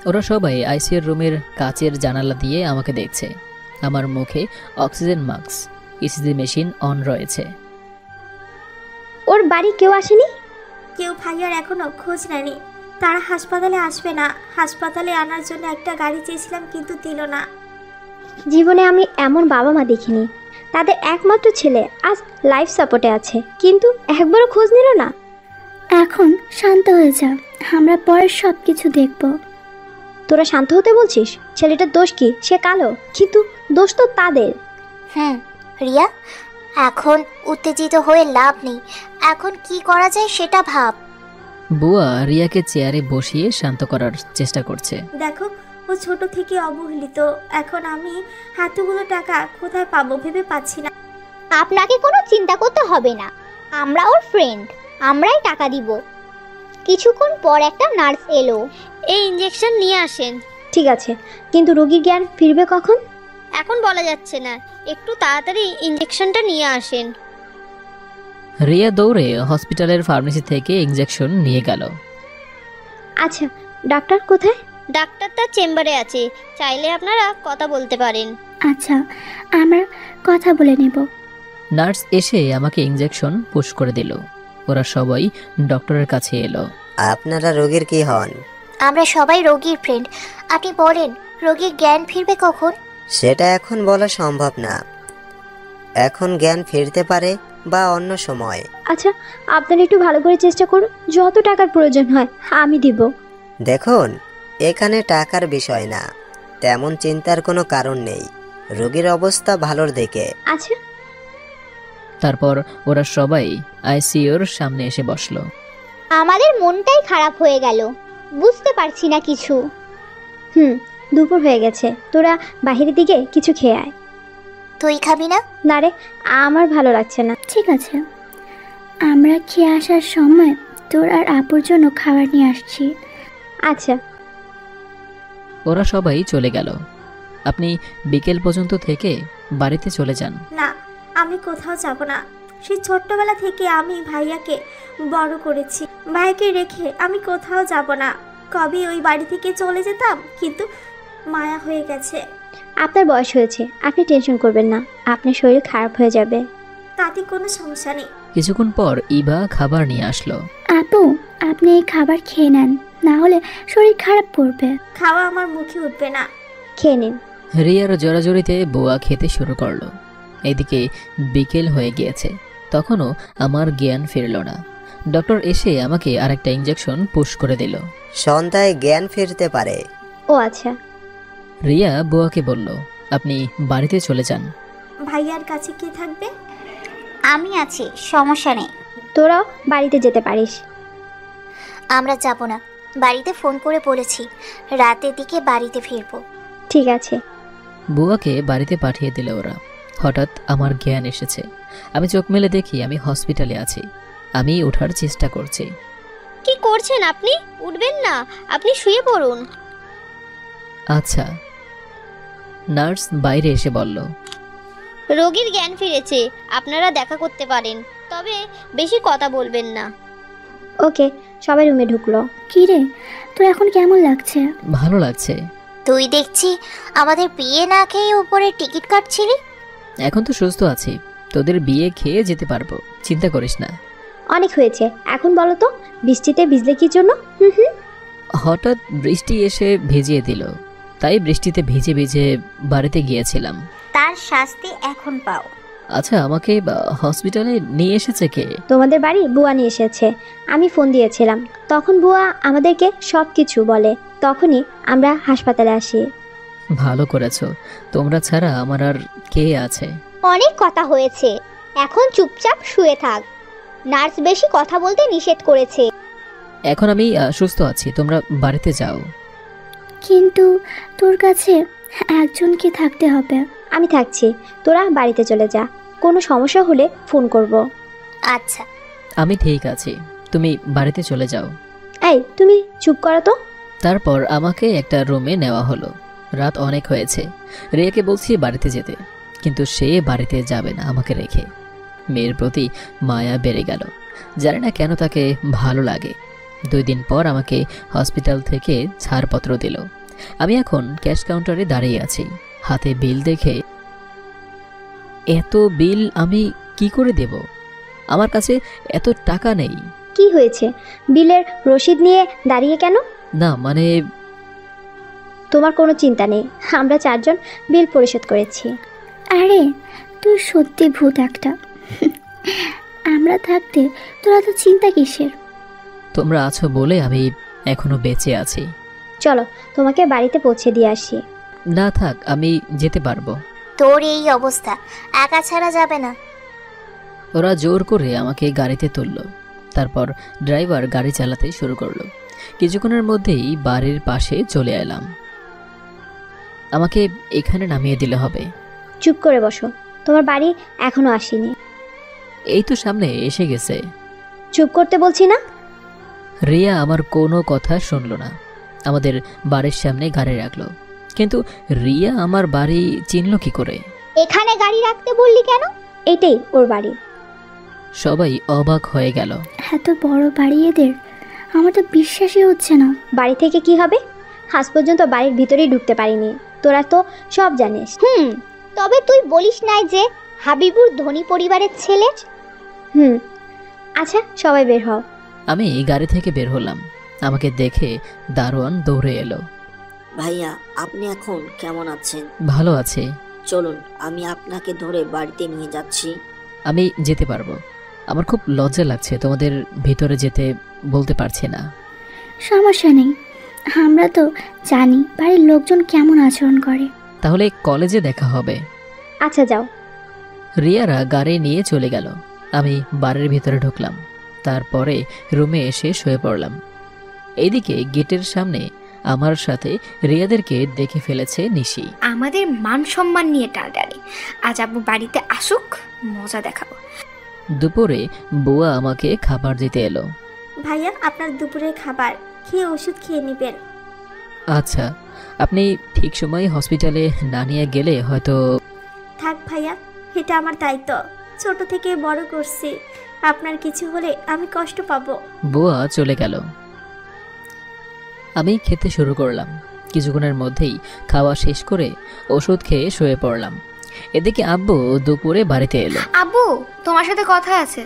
[SPEAKER 1] ওরা সবাই আইসিইউর রুমের কাচের জানালা দিয়ে আমাকে দেখছে। আমার মুখে oxygen mask, ECG machine on রয়েছে।
[SPEAKER 7] ওর বাড়ি কেউ আসেনি?
[SPEAKER 11] কেউ ভাইয়ার এখনো খোঁজ নেয়নি। তারা হাসপাতালে আসবে না। হাসপাতালে আনার জন্য একটা গাড়ি চেয়েছিলাম কিন্তু দিল না।
[SPEAKER 7] জীবনে আমি এমন বাবা মা দেখিনি। তাদের একমাত্র ছেলে আজ লাইফ সাপোর্টে আছে, কিন্তু একবারও খোঁজ নিল না।
[SPEAKER 21] এখন শান্ত হয়ে যা, আমরা পরে সব কিছু দেখব।
[SPEAKER 7] তোরা শান্ত হতে বলছিস? ছেলেটার দোষ কি? সে কালো, কিন্তু দোষ তো তাদের।
[SPEAKER 8] রিয়া, এখন উত্তেজিত হয়ে লাভ নেই। এখন কি করা যায় সেটা ভাব।
[SPEAKER 1] বুয়া রিয়াকে চেয়ারে বসিয়ে শান্ত করার চেষ্টা করছে।
[SPEAKER 11] দেখো, ও ছোট থেকে অবহেলিত। এখন আমি এতগুলো টাকা কোথায় পাবো ভেবে পাচ্ছি না।
[SPEAKER 9] আপনাকে কোনো চিন্তা করতে হবে না, আমরা ওর ফ্রেন্ড, আমরাই টাকা দিব। কিছুক্ষণ পর একটা নার্স এলো।
[SPEAKER 22] এই ইঞ্জেকশন নিয়ে আসেন।
[SPEAKER 7] ঠিক আছে, কিন্তু রোগীর জ্ঞান ফিরবে কখন?
[SPEAKER 22] এখন বলা যাচ্ছে না, একটু তাড়াতাড়ি ইঞ্জেকশনটা নিয়ে আসেন।
[SPEAKER 1] রিয়া দৌড়ে হসপিটালের ফার্মেসি থেকে ইঞ্জেকশন নিয়ে গেল।
[SPEAKER 7] আচ্ছা, ডাক্তার কোথায়?
[SPEAKER 22] ডাক্তার তার চেম্বারে আছে, চাইলে আপনারা কথা বলতে পারেন।
[SPEAKER 21] আচ্ছা, আমরা কথা বলে নেব।
[SPEAKER 1] নার্স এসে আমাকে ইঞ্জেকশন পুশ করে দিল। ওরা সবাই ডক্টরের কাছে এলো।
[SPEAKER 19] আপনারা রোগীর কি হন?
[SPEAKER 8] আমরা সবাই রোগীর ফ্রেন্ড। আপনি বলেন, রোগীর জ্ঞান ফিরবে কখন?
[SPEAKER 19] সেটা এখন বলা সম্ভব না। এখন জ্ঞান ফিরতে পারে বা অন্য সময়।
[SPEAKER 7] আচ্ছা, আপনারা একটু ভালো করে চেষ্টা করুন। যত টাকার প্রয়োজন হয় আমি দিব।
[SPEAKER 19] দেখুন, এখানে টাকার বিষয় না, তেমন চিন্তার কোনো কারণ নেই। রোগীর অবস্থা ভালোর দিকে।
[SPEAKER 7] আচ্ছা।
[SPEAKER 1] তারপর ওরা সবাই আইসিইউর সামনে এসে বসলো।
[SPEAKER 9] আমাদের মনটাই খারাপ হয়ে গেল, বুঝতে পারছি না কিছু।
[SPEAKER 7] দুপুর হয়ে গেছে, তোরা বাহিরের দিকে কিছু খেয়ে আয়।
[SPEAKER 8] তুই খাবি না?
[SPEAKER 7] না রে, আমার ভালো লাগছে না।
[SPEAKER 21] ঠিক আছে, আমরা খেয়ে আসার সময় তোর আর আপুর জন্য খাবার নিয়ে আসছি।
[SPEAKER 7] আচ্ছা।
[SPEAKER 1] ওরা সবাই চলে গেল। আপনি বিকেল পর্যন্ত থেকে বাড়িতে চলে যান।
[SPEAKER 11] না, আমি কোথাও যাব না। সেই ছোট্টবেলা থেকে আমি ভাইয়াকে বড় করেছি। ভাইয়াকে রেখে আমি কোথাও যাব না। কবে ওই বাড়ি থেকে চলে যেতাম, কিন্তু মায়া হয়ে গেছে।
[SPEAKER 7] আপনার বয়স হয়েছে, আপনি টেনশন করবেন না। আপনার শরীর খারাপ হয়ে যাবে,
[SPEAKER 11] তাতে কোনো সমস্যা নেই।
[SPEAKER 1] কিছুক্ষণ পর ইভা খাবার নিয়ে আসলো।
[SPEAKER 21] আপু, আপনি এই খাবার খেয়ে নেন, না হলে শরীর খারাপ করবে।
[SPEAKER 11] খাওয়া আমার মুখে উঠবে না।
[SPEAKER 7] খেয়ে নিন।
[SPEAKER 1] রিয়ার জোরাজোরিতে বুয়া খেতে শুরু করলো। এদিকে বিকেল হয়ে গিয়েছে, তখনও আমার জ্ঞান ফিরল না। ডক্টর এসে আমাকে আরেকটা ইঞ্জেকশন পুশ করে দিল।
[SPEAKER 19] সন্ধ্যায় জ্ঞান ফিরতে পারে।
[SPEAKER 7] ও আচ্ছা।
[SPEAKER 1] রিয়া বুয়াকে বলল, আপনি বাড়িতে চলে যান।
[SPEAKER 11] ভাইয়ার কাছে কে থাকবে?
[SPEAKER 8] আমি আছি, সমস্যা নেই।
[SPEAKER 7] তোরাও বাড়িতে যেতে পারিস।
[SPEAKER 8] আমরা যাব না, বাড়িতে ফোন করে বলেছি রাতের দিকে বাড়িতে ফিরবো।
[SPEAKER 7] ঠিক আছে।
[SPEAKER 1] বুয়াকে বাড়িতে পাঠিয়ে দিল ওরা। হঠাৎ আমার জ্ঞান এসেছে। আমি চোখ মেলে দেখি আমি হসপিটালে আছি। আমি ওঠার চেষ্টা করছি।
[SPEAKER 22] কি করছেন আপনি? উঠবেন না, আপনি শুয়ে পড়ুন।
[SPEAKER 1] আচ্ছা। নার্স বাইরে এসে বলল,
[SPEAKER 22] রোগীর জ্ঞান ফিরেছে, আপনারা দেখা করতে পারেন, তবে বেশি কথা বলবেন না।
[SPEAKER 7] ওকে, সবাই রুমে ঢুকলো।
[SPEAKER 21] কি রে, তোর এখন কেমন লাগছে?
[SPEAKER 1] ভালো লাগছে।
[SPEAKER 8] তুই দেখছি আমাদের বিয়ে না খেয়ে উপরে টিকিট কাটছিলি।
[SPEAKER 1] এখন তো সুস্থ আছি, তোদের বিয়ে খেয়ে যেতে পারবো, চিন্তা করিস না।
[SPEAKER 7] অনেক হয়েছে, এখন বলো তো বৃষ্টিতে ভিজলে কি জন্য?
[SPEAKER 1] হঠাৎ বৃষ্টি এসে ভিজিয়ে দিল, তাই বৃষ্টিতে ভিজে ভিজে বাড়িতে গিয়েছিলাম।
[SPEAKER 8] তার শাস্তি এখন পাও।
[SPEAKER 1] আচ্ছা, আমাকে হসপিটালে নিয়ে এসেছে কে?
[SPEAKER 7] তোমাদের বাড়ি বুয়া নিয়ে এসেছে। আমি ফোন দিয়েছিলাম, তখন বুয়া আমাদেরকে সব কিছু বলে, তখনই আমরা হাসপাতালে আসি।
[SPEAKER 1] ভালো করেছো, তোমরা ছাড়া আমার আর কে আছে?
[SPEAKER 9] অনেক কথা হয়েছে, এখন চুপচাপ শুয়ে থাক। নার্স বেশি কথা বলতে নিষেধ করেছে।
[SPEAKER 1] এখন আমি সুস্থ আছি, তোমরা বাড়িতে যাও।
[SPEAKER 21] কিন্তু তোর কাছে একজনকে থাকতে হবে।
[SPEAKER 7] আমি থাকছি, তোরা বাড়িতে চলে যা। কোনো সমস্যা হলে ফোন করব।
[SPEAKER 8] আচ্ছা।
[SPEAKER 1] আমি ঠিক আছি, তুমি বাড়িতে চলে যাও।
[SPEAKER 7] এই তুমি চুপ করো তো।
[SPEAKER 1] তারপর আমাকে একটা রুমে নেওয়া হলো। রাত অনেক হয়েছে। রিয়াকে বলছি বাড়িতে যেতে, কিন্তু সে বাড়িতে যাবে না আমাকে রেখে। মেয়ের প্রতি মায়া বেড়ে গেল, জানি না কেন তাকে ভালো লাগে। 2 দিন পর আমাকে হসপিটাল থেকে ছাড়পত্র দিল। আমি এখন ক্যাশ কাউন্টারে দাঁড়িয়ে আছি, হাতে বিল দেখে এত বিল আমি কি করে দেব? আমার কাছে এত টাকা নেই।
[SPEAKER 9] কি হয়েছে? বিলের রসিদ নিয়ে দাঁড়িয়ে কেন?
[SPEAKER 1] না মানে
[SPEAKER 9] তোমার কোনো চিন্তা নেই, আমরা 4 জন বিল পরিশোধ করেছি।
[SPEAKER 21] আরে তুই সত্যি ভূত একটা। আমরা থাকতে তোরা তো চিন্তা কিসের?
[SPEAKER 1] তোমরা আছো বলে আমি এখনো বেঁচে আছি।
[SPEAKER 9] চলো তোমাকে বাড়িতে পৌঁছে দিয়ে আসি।
[SPEAKER 1] না থাক, আমি যেতে পারবো।
[SPEAKER 8] তোর এই অবস্থা একা ছাড়া যাবে না।
[SPEAKER 1] ওরা জোর করে আমাকে গাড়িতে তুলল। তারপর ড্রাইভার গাড়ি চালাতে শুরু করলো। কিছুক্ষণের মধ্যেই বাড়ির পাশে চলে এলাম। আমাকে এখানে নামিয়ে দিলে হবে।
[SPEAKER 9] চুপ করে বসো, তোমার বাড়ি এখনো আসেনি।
[SPEAKER 1] এই তো সামনে এসে গেছে।
[SPEAKER 9] চুপ করতে বলছি না।
[SPEAKER 1] রিয়া আমার কোনো কথা শুনলো না, আমাদের বাড়ির সামনে গাড়ি রাখলো। কিন্তু রিয়া আমার বাড়ি চিনল কি করে?
[SPEAKER 9] এখানে গাড়ি রাখতে বললি কেন? এটাই ওর বাড়ি।
[SPEAKER 1] সবাই অবাক হয়ে গেল।
[SPEAKER 21] এত বড় বাড়ি এদের, আমার তো বিশ্বাসই হচ্ছে না।
[SPEAKER 9] বাড়ি থেকে কি হবে? আজ পর্যন্ত বাড়ির ভিতরেই ঢুকতে পারিনি। তোরা তো সব জানিস।
[SPEAKER 22] তবে তুই বলিস নাই যে হাবিবুর ধনী পরিবারের ছেলে?
[SPEAKER 9] আচ্ছা সবাই বের হও।
[SPEAKER 1] আমি গাড়ি থেকে বের হলাম। আমাকে দেখে দারোয়ান দৌড়ে এলো।
[SPEAKER 5] ভাইয়া, আপনি এখন কেমন আছেন?
[SPEAKER 1] ভালো আছে।
[SPEAKER 5] চলুন, আমি আপনাকে ধরে বাড়িতে নিয়ে যাচ্ছি।
[SPEAKER 1] আমি যেতে পারবো। আমার খুব লজ্জা লাগছে, তোমাদের ভিতরে যেতে বলতে পারছি না।
[SPEAKER 21] সমস্যা নেই, আমরা তো জানি বাড়ির লোকজন কেমন আচরণ করে।
[SPEAKER 1] তাহলে কলেজে দেখা হবে।
[SPEAKER 9] আচ্ছা যাও।
[SPEAKER 1] রিয়ারা গাড়ি নিয়ে চলে গেল। আমি বাড়ির ভিতরে ঢুকলাম। তারপরে রুমে এসে শুয়ে পড়লাম। এইদিকে গেটের সামনে আমার সাথে রিয়াদেরকে দেখে ফেলেছে নিশি।
[SPEAKER 6] আমাদের মান সম্মান নিয়ে টালটালি। আজ আব্বু বাড়িতে আসুক, মজা দেখাবো।
[SPEAKER 1] দুপুরে বুয়া আমাকে খাবার দিতে এলো।
[SPEAKER 11] ভাইয়া, আপনার দুপুরের খাবার খেয়ে ওষুধ খেয়ে নেবেন।
[SPEAKER 1] আচ্ছা, আপনি ঠিক সময়ে হসপিটালে না নিয়ে গেলে হয়তো।
[SPEAKER 11] থাক ভাইয়া, এটা আমার দায়িত্ব। ছোট থেকে বড় করছি, আপনার কিছু হলে আমি কষ্ট পাবো।
[SPEAKER 1] বুয়া চলে গেল। আমি খেতে শুরু করলাম। কিছুক্ষণের মধ্যেই খাওয়া শেষ করে ওষুধ খেয়ে শুয়ে পড়লাম। এদিকে আব্বু দুপুরে বাড়িতে এলো।
[SPEAKER 6] আব্বু, তোমার সাথে কথা আছে।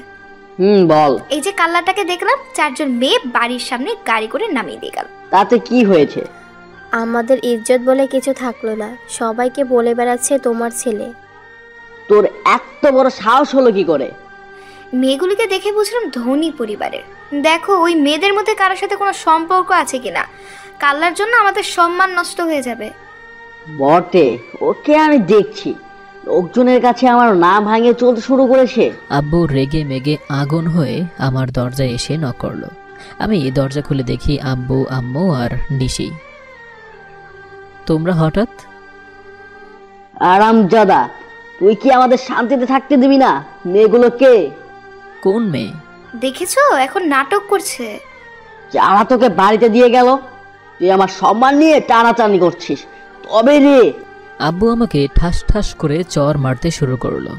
[SPEAKER 2] বল।
[SPEAKER 6] এই যে কাল্লাটাকে দেখলাম, 4 জন মেয়ে বাড়ির সামনে গাড়ি করে নামিয়ে দিয়ে গেল।
[SPEAKER 2] তাতে কি হয়েছে?
[SPEAKER 14] আমাদের ইজ্জত বলে কিছু থাকলো না, সবাইকে বলে বেড়াচ্ছে তোমার ছেলে।
[SPEAKER 2] তোর এত বড় সাহস হলো কি করে?
[SPEAKER 6] মেয়েগুলিকে দেখে বুঝলাম ধনী পরিবারের। দেখো ওই মেয়েদের মধ্যে কারোর সাথে কোনো সম্পর্ক আছে কিনা। কাল্লার জন্য আমাদের সম্মান নষ্ট হয়ে যাবে।
[SPEAKER 2] বটে, ওকে আমি দেখছি। লোকজনের কাছে আমার নাম ভাঙিয়ে চলতে শুরু করেছে।
[SPEAKER 1] আব্বু রেগে মেগে আগুন হয়ে আমার দরজায় এসে নক করলো। আমি দরজা খুলে দেখি আব্বু, আম্মু আর নিশি। তোমরা হঠাৎ?
[SPEAKER 2] আরামজাদা, তুই কি আমাদের শান্তিতে থাকতে দিবি না? মেয়েগুলো কে?
[SPEAKER 1] কোন মেয়ে?
[SPEAKER 6] দেখেছো, এখন নাটক করছে।
[SPEAKER 2] যারা তোকে বাড়িতে দিয়ে গেল, তুই আমার সম্মান নিয়ে টানাটানি করছিস। তবে রে।
[SPEAKER 1] আব্বু আমাকে ঠাস ঠাস করে চর মারতে শুরু করলো।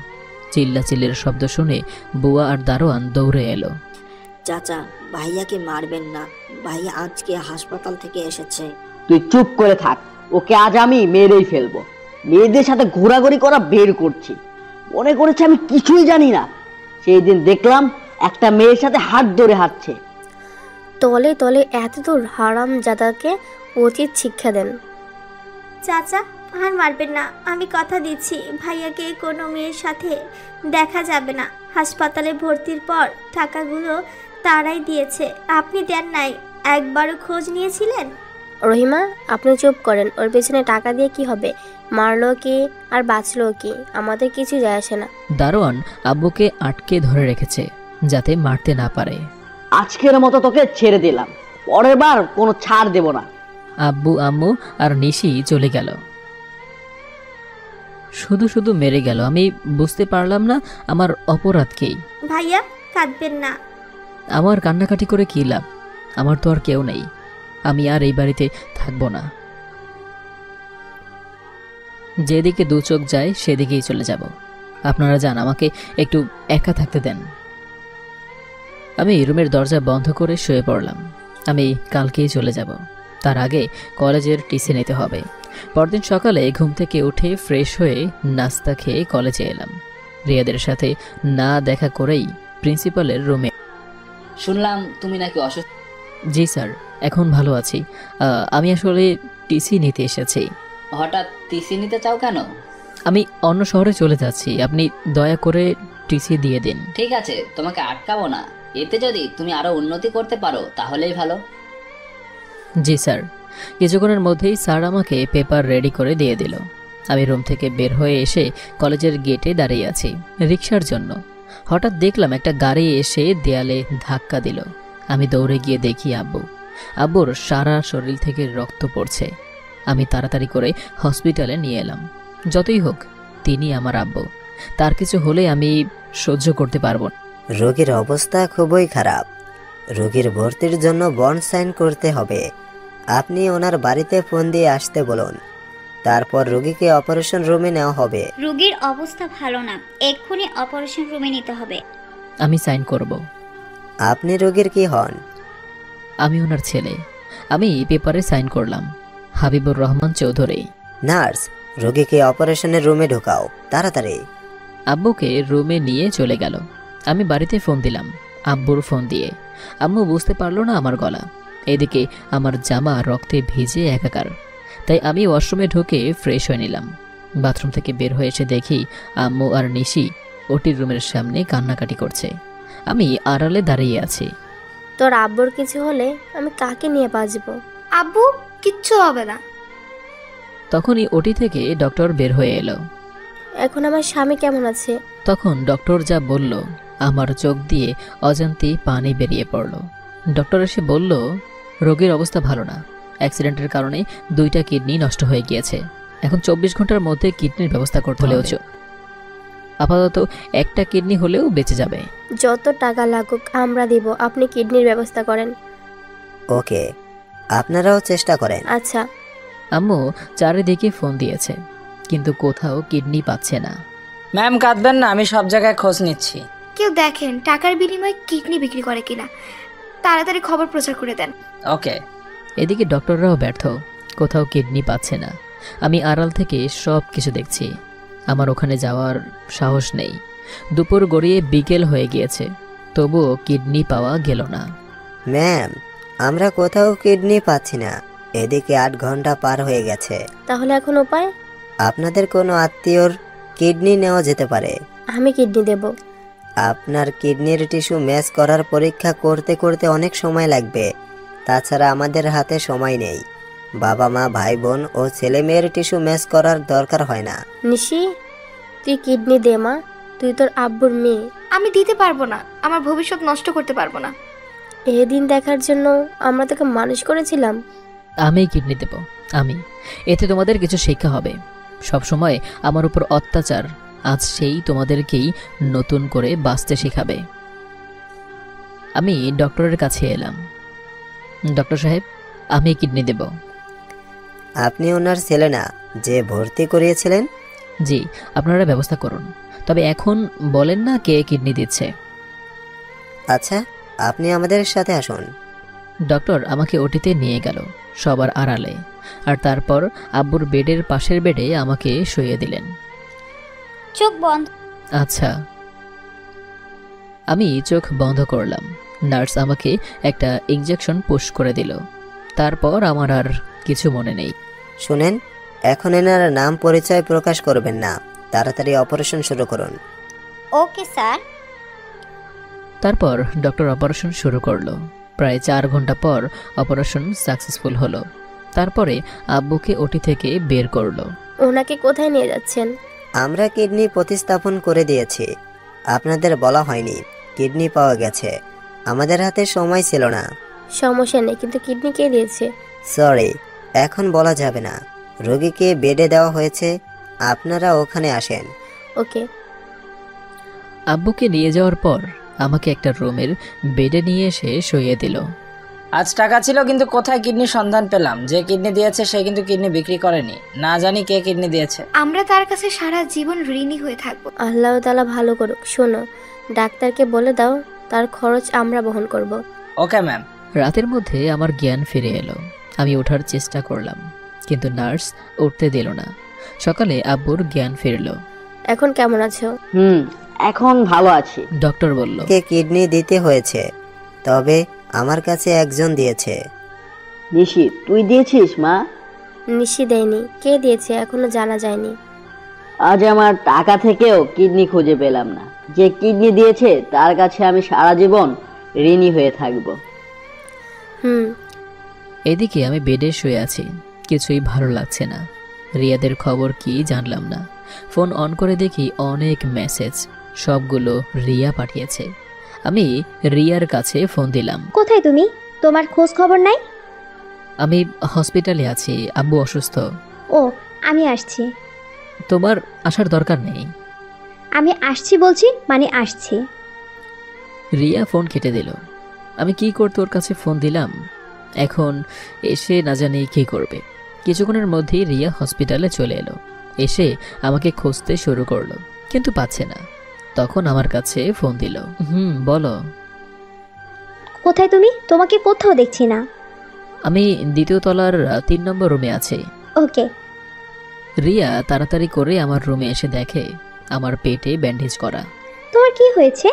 [SPEAKER 1] চিল্লাচিল্লির শব্দ শুনে বুয়া আর দারোয়ান দৌড়ে এলো।
[SPEAKER 5] চাচা, ভাইয়াকে মারবেন না, ভাইয়া আজকে হাসপাতাল থেকে এসেছে।
[SPEAKER 2] তুই চুপ করে থাক, ওকে আজ আমি মেরেই ফেলবো। মেয়েদের সাথে ঘোরাঘুরি করা বের করছি, মনে করেছে আমি কিছুই জানি না। সেই দিন দেখলাম একটা মেয়ের সাথে হাত ধরে হাঁটছে।
[SPEAKER 14] তলে তলে এত দূর হারামজাদাকে উচিত শিক্ষা দেন।
[SPEAKER 11] চাচা, আর মারবেন না, আমি কথা দিচ্ছি ভাইয়াকে কোনো মেয়ের সাথে দেখা যাবে না। হাসপাতালে ভর্তির পর টাকাগুলো তারাই দিয়েছে, আপনি দেন নাই। একবারও খোঁজ নিয়েছিলেন?
[SPEAKER 14] রহিমা, আপনি চুপ করেন। ওর পেছনে টাকা দিয়ে কি হবে? মারলো কি আর বাঁচলো কি, আমাদের কিছু যায় আসে না।
[SPEAKER 1] দারোয়ান আব্বুকে আটকে ধরে রেখেছে যাতে মারতে না পারে।
[SPEAKER 2] আজকের মতো তোকে ছেড়ে দিলাম, পরের বার কোনো ছাড় দেব না।
[SPEAKER 1] আব্বু, আম্মু আর নিশি চলে গেল। শুধু শুধু মেরে গেল। আমি বুঝতে পারলাম না আমার অপরাধ কি।
[SPEAKER 11] ভাইয়া, কাঁদবেন না।
[SPEAKER 1] আমার কান্নাকাটি করে কি লাভ? আমার তো আর কেউ নেই। আমি আর এই বাড়িতে থাকবো না। যেদিকে দু চোখ যায় সেদিকেই চলে যাব। আপনারা যান, আমাকে একটু একা থাকতে দেন। আমি রুমের দরজা বন্ধ করে শুয়ে পড়লাম। আমি কালকেই চলে যাব, তার আগে কলেজের টিসি নিতে হবে। পরদিন সকালে ঘুম থেকে উঠে ফ্রেশ হয়ে নাস্তা খেয়ে কলেজে এলাম। রিয়াদের সাথে না দেখা করেই প্রিন্সিপালের রুমে।
[SPEAKER 16] শুনলাম তুমি নাকি অসুস্থ।
[SPEAKER 1] জি স্যার, এখন ভালো আছি। আমি আসলে টিসি নিতে এসেছি।
[SPEAKER 16] হঠাৎ টিসি নিতে চাও কেন?
[SPEAKER 1] আমি অন্য শহরে চলে যাচ্ছি, আপনি দয়া করে টিসি দিয়ে দিন।
[SPEAKER 16] ঠিক আছে, তোমাকে আটকাবো না। এতে যদি তুমি আরো উন্নতি করতে পারো তাহলেই ভালো।
[SPEAKER 1] জি স্যার। কিছুক্ষণের মধ্যেই স্যার আমাকে পেপার রেডি করে দিয়ে দিল। আমি রুম থেকে বের হয়ে এসে কলেজের গেটে দাঁড়িয়ে আছি রিক্সার জন্য। হঠাৎ দেখলাম একটা গাড়ি এসে দেয়ালে ধাক্কা দিল। আমি দৌড়ে গিয়ে দেখি আব্বুর সারা শরীর থেকে রক্ত পড়ছে। আমি তাড়াতাড়ি করে হসপিটালে নিয়ে এলাম। যতই হোক তিনি আমার আব্বু, তার কিছু হলে আমি সহ্য করতে পারবো না।
[SPEAKER 19] রোগীর অবস্থা খুবই খারাপ। রোগীর ভর্তির জন্য বন্ড সাইন করতে হবে। আপনি ওনার বাড়িতে ফোন দিয়ে আসতে বলুন, তারপর রোগীকে অপারেশন রুমে নেওয়া হবে।
[SPEAKER 9] রোগীর অবস্থা ভালো না, এক্ষুনি অপারেশন রুমে নিতে হবে।
[SPEAKER 1] আমি সাইন করব।
[SPEAKER 19] আপনি রোগীর কি হন?
[SPEAKER 1] আমি ওনার ছেলে। আমি পেপারে সাইন করলাম। হাবিবুর রহমান চৌধুরী।
[SPEAKER 19] নার্স, রোগীকে অপারেশনের রুমে ঢোকাও তাড়াতাড়ি।
[SPEAKER 1] আব্বুকে রুমে নিয়ে চলে গেল। আমি বাড়িতে ফোন দিলাম আব্বুর ফোন দিয়ে। আম্মু বুঝতে পারলো না আমার গলা। এদিকে আমার জামা রক্তে ভিজে একাকার। তাই আমি ওয়াশরুমে ঢুকে ফ্রেশ হয়ে নিলাম। বাথরুম থেকে বের হয়ে এসে দেখি আম্মু আর নিশি ওটির রুমের সামনে কান্নাকাটি করছে। আমি আড়ালে দাঁড়িয়ে আছি।
[SPEAKER 14] তোর আব্বুর কিছু হলে আমি কাকে নিয়ে বাঁচবো?
[SPEAKER 6] আব্বু কিচ্ছু হবে না।
[SPEAKER 1] তখনই ওটি থেকে ডক্টর বের হয়ে এলো।
[SPEAKER 14] এখন আমার স্বামী কেমন আছে?
[SPEAKER 1] তখন ডক্টর যা বলল, আমার চোখ দিয়ে অজান্তেই পানি বেরিয়ে পড়ল। ডক্টর এসে বলল, রোগীর অবস্থা ভালো না। অ্যাক্সিডেন্টের কারণে 2টা কিডনি নষ্ট হয়ে গিয়েছে। এখন 24 ঘন্টার মধ্যে কিডনির ব্যবস্থা করতে হলেও আপাতত একটা কিডনি হলেও বেঁচে যাবে।
[SPEAKER 14] যত টাকা লাগুক আমরা দিব, আপনি কিডনির ব্যবস্থা করেন।
[SPEAKER 19] ওকে, আপনারাও চেষ্টা করেন।
[SPEAKER 14] আচ্ছা।
[SPEAKER 1] আম্মু চারিদিকে ফোন দিয়েছে, কিন্তু কোথাও কিডনি পাচ্ছে না।
[SPEAKER 4] ম্যাম কাঁদবেন না, আমি সব জায়গায় খোঁজ নিচ্ছি।
[SPEAKER 6] কেউ দেখেন টাকার বিনিময়ে কিডনি বিক্রি করে কিনা, তাড়াতাড়ি খবর প্রচার করে দেন।
[SPEAKER 4] ওকে।
[SPEAKER 1] এদিকে ডক্টররাও ব্যর্থ, কোথাও কিডনি পাচ্ছে না। আমি আড়াল থেকে সব কিছু দেখছি। আমার ওখানে যাওয়ার সাহস নেই। দুপুর গড়িয়ে বিকেল হয়ে গিয়েছে, তবুও কিডনি পাওয়া গেল না।
[SPEAKER 19] ম্যাম, আমরা কোথাও কিডনি পাচ্ছি না। এদিকে 8 ঘন্টা পার হয়ে গেছে।
[SPEAKER 14] তাহলে এখন উপায়?
[SPEAKER 19] আপনাদের কোনো আত্মীয়র কিডনি নেওয়া যেতে পারে।
[SPEAKER 14] আমি কিডনি দেব।
[SPEAKER 19] আপনার কিডনির টিস্যু ম্যাচ করার পরীক্ষা করতে করতে অনেক সময় লাগবে। তাছাড়া আমাদের হাতে সময় নেই। বাবা মা, ভাই বোন ও ছেলে মেয়ের টিস্যু ম্যাচ করার দরকার হয় না।
[SPEAKER 14] নিশি, তুই কিডনি দে মা, তুই তোর আব্বুর মেয়ে।
[SPEAKER 6] আমি দিতে পারবো না, আমার ভবিষ্যৎ নষ্ট করতে পারবো না।
[SPEAKER 14] এই দিন দেখার জন্য আমরা তোকে মানুষ করেছিলাম।
[SPEAKER 1] আমি কিডনি দেব, আমি। এতে তোমাদের কিছু শিক্ষা হবে। সবসময় আমার উপর অত্যাচার, আজ সেই তোমাদেরকেই নতুন করে বাঁচতে শেখাবে। আমি ডক্টরের কাছে এলাম। ডক্টর সাহেব, আমি কিডনি দেব।
[SPEAKER 19] আপনি ওনার ছেলে না যে ভর্তি করিয়েছিলেন?
[SPEAKER 1] জি, আপনারা ব্যবস্থা করুন। তবে এখন বলেন না কে কিডনি দিচ্ছে।
[SPEAKER 19] আচ্ছা, আপনি আমাদের সাথে আসুন।
[SPEAKER 1] ডক্টর আমাকে ওটিতে নিয়ে গেল সবার আড়ালে, আর তারপর আব্বুর বেডের পাশের বেডে আমাকে শুইয়ে দিলেন।
[SPEAKER 9] চোখ বন্ধ।
[SPEAKER 1] আচ্ছা। আমি চোখ বন্ধ করলাম। নার্স আমাকে একটা ইনজেকশন পুশ করে দিল। তারপর আমার আর কিছু মনে নেই।
[SPEAKER 19] শুনেন, এখন এনার নাম পরিচয় প্রকাশ করবেন না। তাড়াতাড়ি অপারেশন শুরু করুন।
[SPEAKER 9] Okay sir.
[SPEAKER 1] তারপর ডক্টর অপারেশন শুরু করলো। প্রায় 4 ঘন্টা পর অপারেশন সাকসেসফুল হলো। তারপরে আব্বুকে ওটি থেকে বের করলো।
[SPEAKER 14] ওনাকে কোথায় নিয়ে যাচ্ছেন?
[SPEAKER 19] আমরা কিডনি প্রতিস্থাপন করে দিয়েছি। আপনাদের বলা হয়নি, কিডনি পাওয়া গেছে। আমাদের হাতে সময় ছিল না।
[SPEAKER 14] সমস্যা নেই, কিন্তু কিডনি কে দিয়েছে?
[SPEAKER 19] সরি, এখন বলা যাবে না। রোগীকে বেডে দেওয়া হয়েছে, আপনারা ওখানে আসেন।
[SPEAKER 14] ওকে।
[SPEAKER 1] আব্বুকে নিয়ে যাওয়ার পর আমাকে একটা রুমের বেডে নিয়ে এসে শুইয়ে দিল।
[SPEAKER 4] আজ টাকা ছিল, কিন্তু কোথায় কিডনির সন্ধান পেলাম? যে কিডনি দিয়েছে সে কিন্তু কিডনি বিক্রি করেনি। না জানি কে কিডনি দিয়েছে।
[SPEAKER 6] আমরা তার কাছে সারা জীবন ঋণী হয়ে থাকবো।
[SPEAKER 14] আল্লাহ তাআলা ভালো করুক। শোনো, ডাক্তারকে বলে দাও তার খরচ আমরা বহন করব।
[SPEAKER 4] Okay ma'am.
[SPEAKER 1] রাতের মধ্যে আমার জ্ঞান ফিরে এলো। আমি ওঠার চেষ্টা করলাম, কিন্তু নার্স উঠতে দিল না। সকালে আব্বুর জ্ঞান ফিরলো।
[SPEAKER 14] এখন কেমন আছো?
[SPEAKER 2] এখন ভালো আছি।
[SPEAKER 1] ডক্টর বলল,
[SPEAKER 19] কে কিডনি দিতে হয়েছে, তবে আমার কাছে একজন দিয়েছে।
[SPEAKER 2] নিশি, তুই দিয়েছিস মা?
[SPEAKER 14] নিশি দেয়নি, কে দিয়েছে এখনো জানা যায়নি।
[SPEAKER 2] আজ আমার টাকা থেকেও কিডনি খুঁজে পেলাম না। যে কিডনি দিয়েছে তার কাছে আমি সারা জীবন ঋণী হয়ে থাকবো।
[SPEAKER 1] এদিকে আমি বেডে শুয়ে আছি, কিছুই ভালো লাগছে না। রিয়াদের খবর কি জানলাম না। ফোন অন করে দেখি অনেক মেসেজ, সবগুলো রিয়া পাঠিয়েছে। আমি রিয়ার কাছে ফোন দিলাম।
[SPEAKER 9] কোথায় তুমি? তোমার খোঁজ খবর নাই?
[SPEAKER 1] আমি হসপিটালে আছি, আব্বু অসুস্থ।
[SPEAKER 9] ও, আমি আসছি।
[SPEAKER 1] তোমার আসার দরকার নেই।
[SPEAKER 9] আমি আসছি বলছি, মানে আসছি।
[SPEAKER 1] রিয়া ফোন কেটে দিল। আমি কি করতে ওর কাছে ফোন দিলাম, এখন এসে না জানি কি করবে। কিছুক্ষণের মধ্যেই রিয়া হসপিটালে চলে এলো। এসে আমাকে খুঁজতে শুরু করলো, কিন্তু পাচ্ছে না। তখন আমার কাছে ফোন দিল। বলো।
[SPEAKER 9] কোথায় তুমি? তোমাকে কোথাও দেখছি না।
[SPEAKER 1] আমি দ্বিতীয় তলার 3 নম্বর রুমে আছি।
[SPEAKER 9] ওকে।
[SPEAKER 1] রিয়া তাড়াতাড়ি করে আমার রুমে এসে দেখে আমার পেটে ব্যান্ডেজ করা।
[SPEAKER 9] তোমার কি হয়েছে?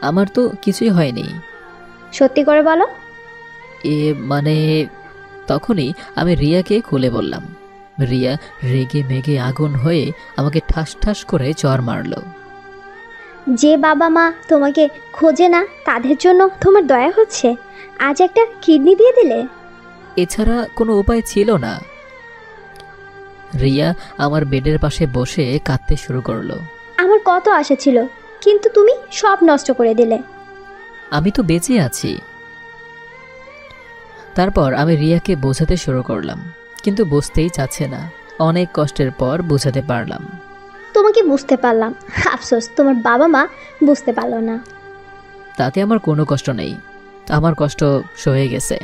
[SPEAKER 1] আমার তো কিছুই হয়নি।
[SPEAKER 9] সত্যি করে বলো।
[SPEAKER 1] মানে তখনই আমি রিয়াকে খুলে বললাম। রিয়া রেগে মেগে আগুন হয়ে আমাকে ঠাস ঠাস করে চড় মারল।
[SPEAKER 9] যে বাবা মা তোমাকে খোঁজে না তাদের জন্য তোমার দয়া হচ্ছে, আজ একটা কিডনি দিয়ে দিলে।
[SPEAKER 1] এছাড়া কোনো উপায় ছিল না। রিয়া আমার বেডের পাশে বসে কাঁদতে শুরু করলো।
[SPEAKER 9] আমার কত আশা ছিল, কিন্তু তুমি সব নষ্ট করে দিলে।
[SPEAKER 1] আমি তো বেঁচে আছি। তারপর আমি রিয়াকে বোঝাতে শুরু করলাম, কিন্তু বুঝতেই চাচ্ছে না। অনেক কষ্টের পর বোঝাতে পারলাম।
[SPEAKER 9] তোমাকে বুঝতে পারলাম, আফসোস তোমার বাবা মা বুঝতে পারলো না।
[SPEAKER 1] তাতে আমার কোনো কষ্ট নেই, আমার কষ্ট সয়ে গেছে।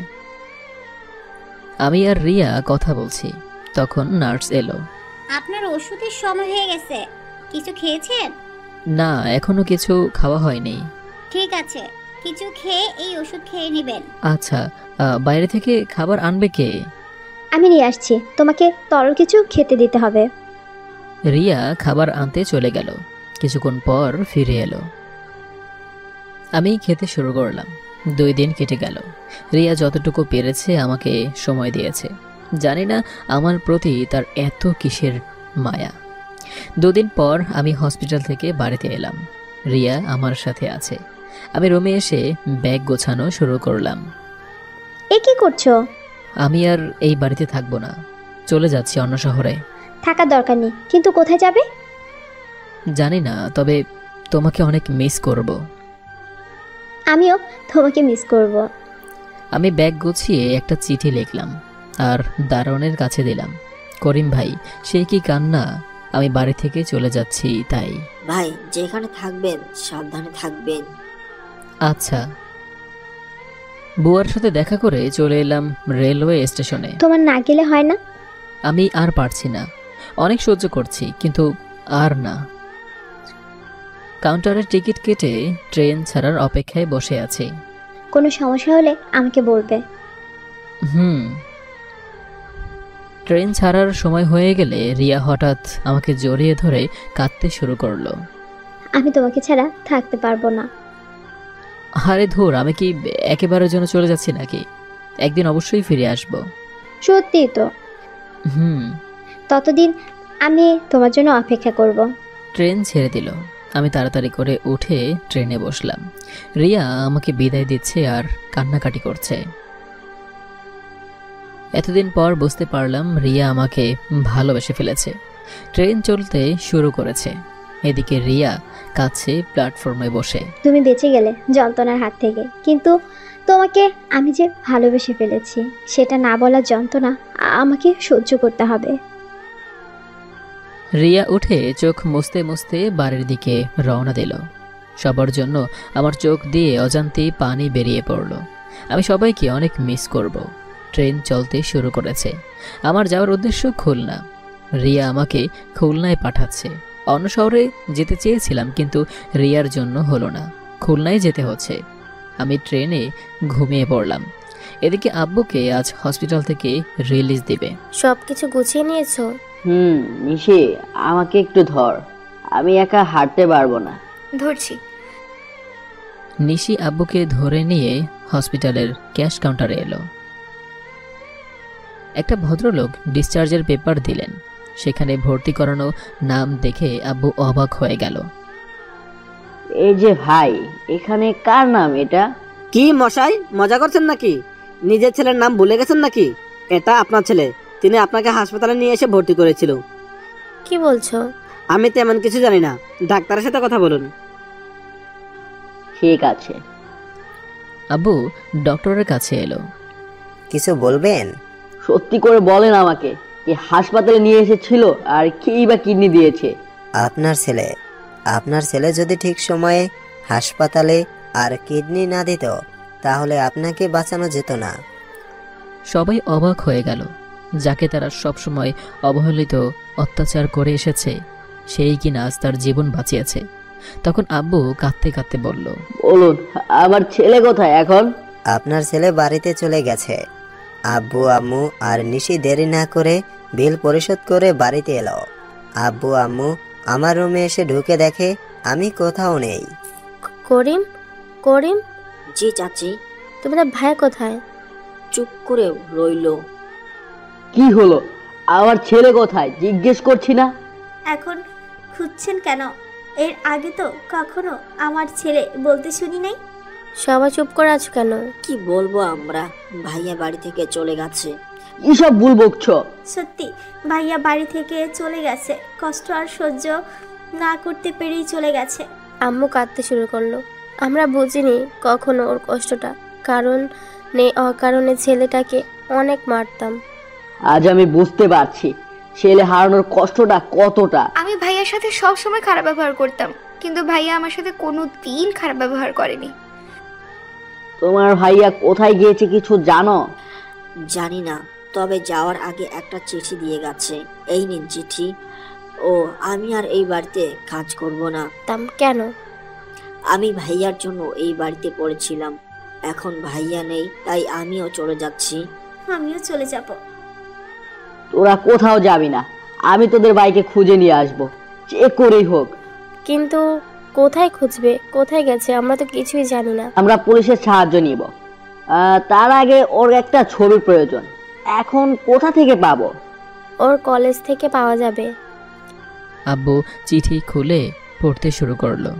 [SPEAKER 1] আমি আর রিয়া কথা বলছি, তখন নার্স এলো।
[SPEAKER 22] আপনার ওষুধের সময় হয়ে গেছে, কিছু খেয়েছেন?
[SPEAKER 1] না, এখনো কিছু খাওয়া হয়নি।
[SPEAKER 22] ঠিক আছে, কিছু খেয়ে এই ওষুধ খেয়ে নেবেন।
[SPEAKER 1] আচ্ছা, বাইরে থেকে খাবার আনবে কে?
[SPEAKER 9] আমি নিয়ে আসছি, তোমাকে তরল কিছু খেতে দিতে হবে।
[SPEAKER 1] রিয়া খাবার আনতে চলে গেল। কিছুক্ষণ পর ফিরে এলো। আমি খেতে শুরু করলাম। 2 দিন কেটে গেল। রিয়া যতটুকু পেরেছে আমাকে সময় দিয়েছে। জানি না আমার প্রতি তার এত কিসের মায়া। 2 দিন পর আমি হসপিটাল থেকে বাড়িতে এলাম। রিয়া আমার সাথে আছে। আমি রুমে এসে ব্যাগ গোছানো শুরু করলাম।
[SPEAKER 9] এ কি করছো?
[SPEAKER 1] আমি আর এই বাড়িতে থাকবো না, চলে যাচ্ছি অন্য শহরে।
[SPEAKER 9] থাকার দরকার নেই, কিন্তু কোথায় যাবে?
[SPEAKER 1] জানি না, তবে তোমাকে অনেক মিস করব।
[SPEAKER 9] আমিও তোমাকে মিস করব।
[SPEAKER 1] আমি ব্যাগ গুছিয়ে একটা চিঠি লিখলাম আর দারোয়ানের কাছে দিলাম। করিম ভাই, সে কি কান্না! আমি বাড়ি থেকে চলে যাচ্ছি তাই।
[SPEAKER 5] ভাই, যেখানে থাকবেন সাবধানে থাকবেন।
[SPEAKER 1] আচ্ছা। বুয়ার সাথে দেখা করে চলে এলাম রেলওয়ে স্টেশনে।
[SPEAKER 9] তোমার না গেলে হয় না?
[SPEAKER 1] আমি আর পারছি না, অনেক সহ্য করছি, কিন্তু আর না। কাউন্টারে টিকিট কেটে ট্রেন ছাড়ার অপেক্ষায় বসে আছি।
[SPEAKER 9] কোনো সমস্যা হলে আমাকে বলবে।
[SPEAKER 1] ট্রেন ছাড়ার সময় হয়ে গেলে রিয়া হঠাৎ আমাকে জড়িয়ে ধরে কাঁদতে শুরু করলো।
[SPEAKER 9] আমি তোমাকে ছাড়া থাকতে পারবো না।
[SPEAKER 1] আরে ধুর, আমি কি একেবারের জন্য চলে যাচ্ছি নাকি? একদিন অবশ্যই ফিরে আসব।
[SPEAKER 9] সত্যি তো? ততদিন আমি তোমার জন্য অপেক্ষা করব।
[SPEAKER 1] ট্রেন ছেড়ে দিল। আমি তাড়াতাড়ি করে উঠে ট্রেনে বসলাম। রিয়া আমাকে বিদায় দিচ্ছে আর কান্নাকাটি করছে। এতদিন পর বুঝতে পারলাম রিয়া আমাকে ভালোবেসে ফেলেছে। ট্রেন চলতে শুরু করেছে। এদিকে রিয়া কাছে প্ল্যাটফর্মে বসে।
[SPEAKER 9] তুমি বেঁচে গেলে যন্ত্রণার হাত থেকে, কিন্তু তোমাকে আমি যে ভালোবেসে ফেলেছি সেটা না বলার যন্ত্রণা আমাকে সহ্য করতে হবে।
[SPEAKER 1] রিয়া উঠে চোখ মুছতে মুছতে বাড়ির দিকে রওনা দিল। সবার জন্য আমার চোখ দিয়ে অজান্তেই পানি বেরিয়ে পড়ল। আমি সবাইকে অনেক মিস করব। ট্রেন চলতে শুরু করেছে। আমার যাওয়ার উদ্দেশ্য খুলনা। রিয়া আমাকে খুলনায় পাঠাচ্ছে। অন্য শহরে যেতে চেয়েছিলাম, কিন্তু রিয়ার জন্য হলো না, খুলনায় যেতে হচ্ছে। আমি ট্রেনে ঘুমিয়ে পড়লাম। এদিকে আব্বুকে আজ হসপিটাল থেকে রিলিজ দিবে।
[SPEAKER 14] সবকিছু গুছিয়ে নিয়েছো?
[SPEAKER 2] নিশি, আমাকে একটু ধর, আমি একা হাঁটতে পারবো না।
[SPEAKER 6] ধরছি।
[SPEAKER 1] নিশি আব্বুকে ধরে নিয়ে হসপিটালের ক্যাশ কাউন্টারে এলো। একটা ভদ্রলোক ডিসচার্জের পেপার দিলেন। সেখানে ভর্তি করানো নাম দেখে আব্বু অবাক হয়ে গেল।
[SPEAKER 2] এই যে ভাই, এখানে কার নাম এটা?
[SPEAKER 13] কি মশাই, মজা করছেন নাকি? নিজের ছেলের নাম ভুলে গেছেন নাকি? এটা আপনার ছেলে, তিনি আপনাকে হাসপাতালে নিয়ে এসে ভর্তি করেছিল।
[SPEAKER 14] কি বলছো?
[SPEAKER 13] আমি তেমন কিছু জানি না, ডাক্তারের সাথে কথা বলুন।
[SPEAKER 2] ঠিক আছে।
[SPEAKER 1] আব্বু ডক্টরের কাছে এলো।
[SPEAKER 19] কিছু বলবেন?
[SPEAKER 2] সত্যি করে বলেন আমাকে, কি হাসপাতালে নিয়ে এসেছিল আর কেই বা কিডনি দিয়েছে?
[SPEAKER 19] আপনার ছেলে যদি ঠিক সময়ে হাসপাতালে আর কিডনি না দিত তাহলে আপনাকে বাঁচানো যেত না।
[SPEAKER 1] সবাই অবাক হয়ে গেল। যাকে তারা সবসময় অবহেলিত অত্যাচার করে এসেছে সেই কিনা আজ তার জীবন বাঁচিয়েছে। তখন আব্বু কাঁদতে কাঁদতে বলল,
[SPEAKER 2] বলুন আমার ছেলে কোথায় এখন?
[SPEAKER 19] আপনার ছেলে বাড়িতে চলে গেছে। আব্বু আম্মু আর নিশি দেরি না করে বিল পরিশোধ করে বাড়িতে এলো। আব্বু আম্মু আমার রুমে এসে ঢুকে দেখে আমি কোথাও নেই।
[SPEAKER 14] করিম, করিম।
[SPEAKER 5] জি চাচি।
[SPEAKER 14] তোমাদের ভাই কোথায়?
[SPEAKER 5] চুপ করে রইলো।
[SPEAKER 2] কি হলো? আমার ছেলে কোথায় জিজ্ঞেস করছি না?
[SPEAKER 11] এখন খুঁজছেন কেন? এর আগে তো কখনো আমার ছেলে বলতে শুনি নাই।
[SPEAKER 14] সবাই চুপ করে আছো কেন?
[SPEAKER 5] কি বলবো আমরা, ভাইয়া বাড়ি থেকে চলে গেছে।
[SPEAKER 2] এসব ভুল বকছো?
[SPEAKER 11] সত্যি ভাইয়া বাড়ি থেকে চলে গেছে, কষ্ট আর সহ্য না করতে পেরেই চলে গেছে।
[SPEAKER 14] আম্মু কাঁদতে শুরু করলো। আমরা বুঝিনি কখনো ওর কষ্টটা, কারণ অকারণে ছেলেটাকে অনেক মারতাম।
[SPEAKER 2] আজ আমি বুঝতে পারছি ছেলে হারানোর কষ্টটা কতটা।
[SPEAKER 6] আমি ভাইয়ার সাথে সব সময় খারাপ ব্যবহার করতাম, কিন্তু ভাইয়া আমার সাথে কোনো দিন খারাপ ব্যবহার করেনি।
[SPEAKER 2] তোমার ভাইয়া কোথায় গিয়েছে কিছু জানো?
[SPEAKER 5] জানি না, তবে যাওয়ার আগে একটা চিঠি দিয়ে গেছে। এই নিন চিঠি। ও আমি আর এই বাড়িতে কাজ করব না।
[SPEAKER 14] কেন?
[SPEAKER 5] আমি ভাইয়ার জন্য এই বাড়িতে পড়েছিলাম, এখন ভাইয়া নেই তাই আমিও চলে যাচ্ছি।
[SPEAKER 11] আমিও চলে যাব।
[SPEAKER 2] তোরা কোথাও যাবি না, আমি তোদের বাইকে খুঁজে নিয়ে আসবো, যে করেই হোক।
[SPEAKER 14] কিন্তু কোথায় খুঁজবে? কোথায় গেছে? আমরা তো কিছুই জানি না।
[SPEAKER 2] আমরা পুলিশের সাহায্য নিব। তার আগে ওর একটা ছবির প্রয়োজন। এখন কোথা থেকে পাবো?
[SPEAKER 14] ওর কলেজ থেকে পাওয়া যাবে।
[SPEAKER 1] আব্বু চিঠি খুলে পড়তে শুরু করলো।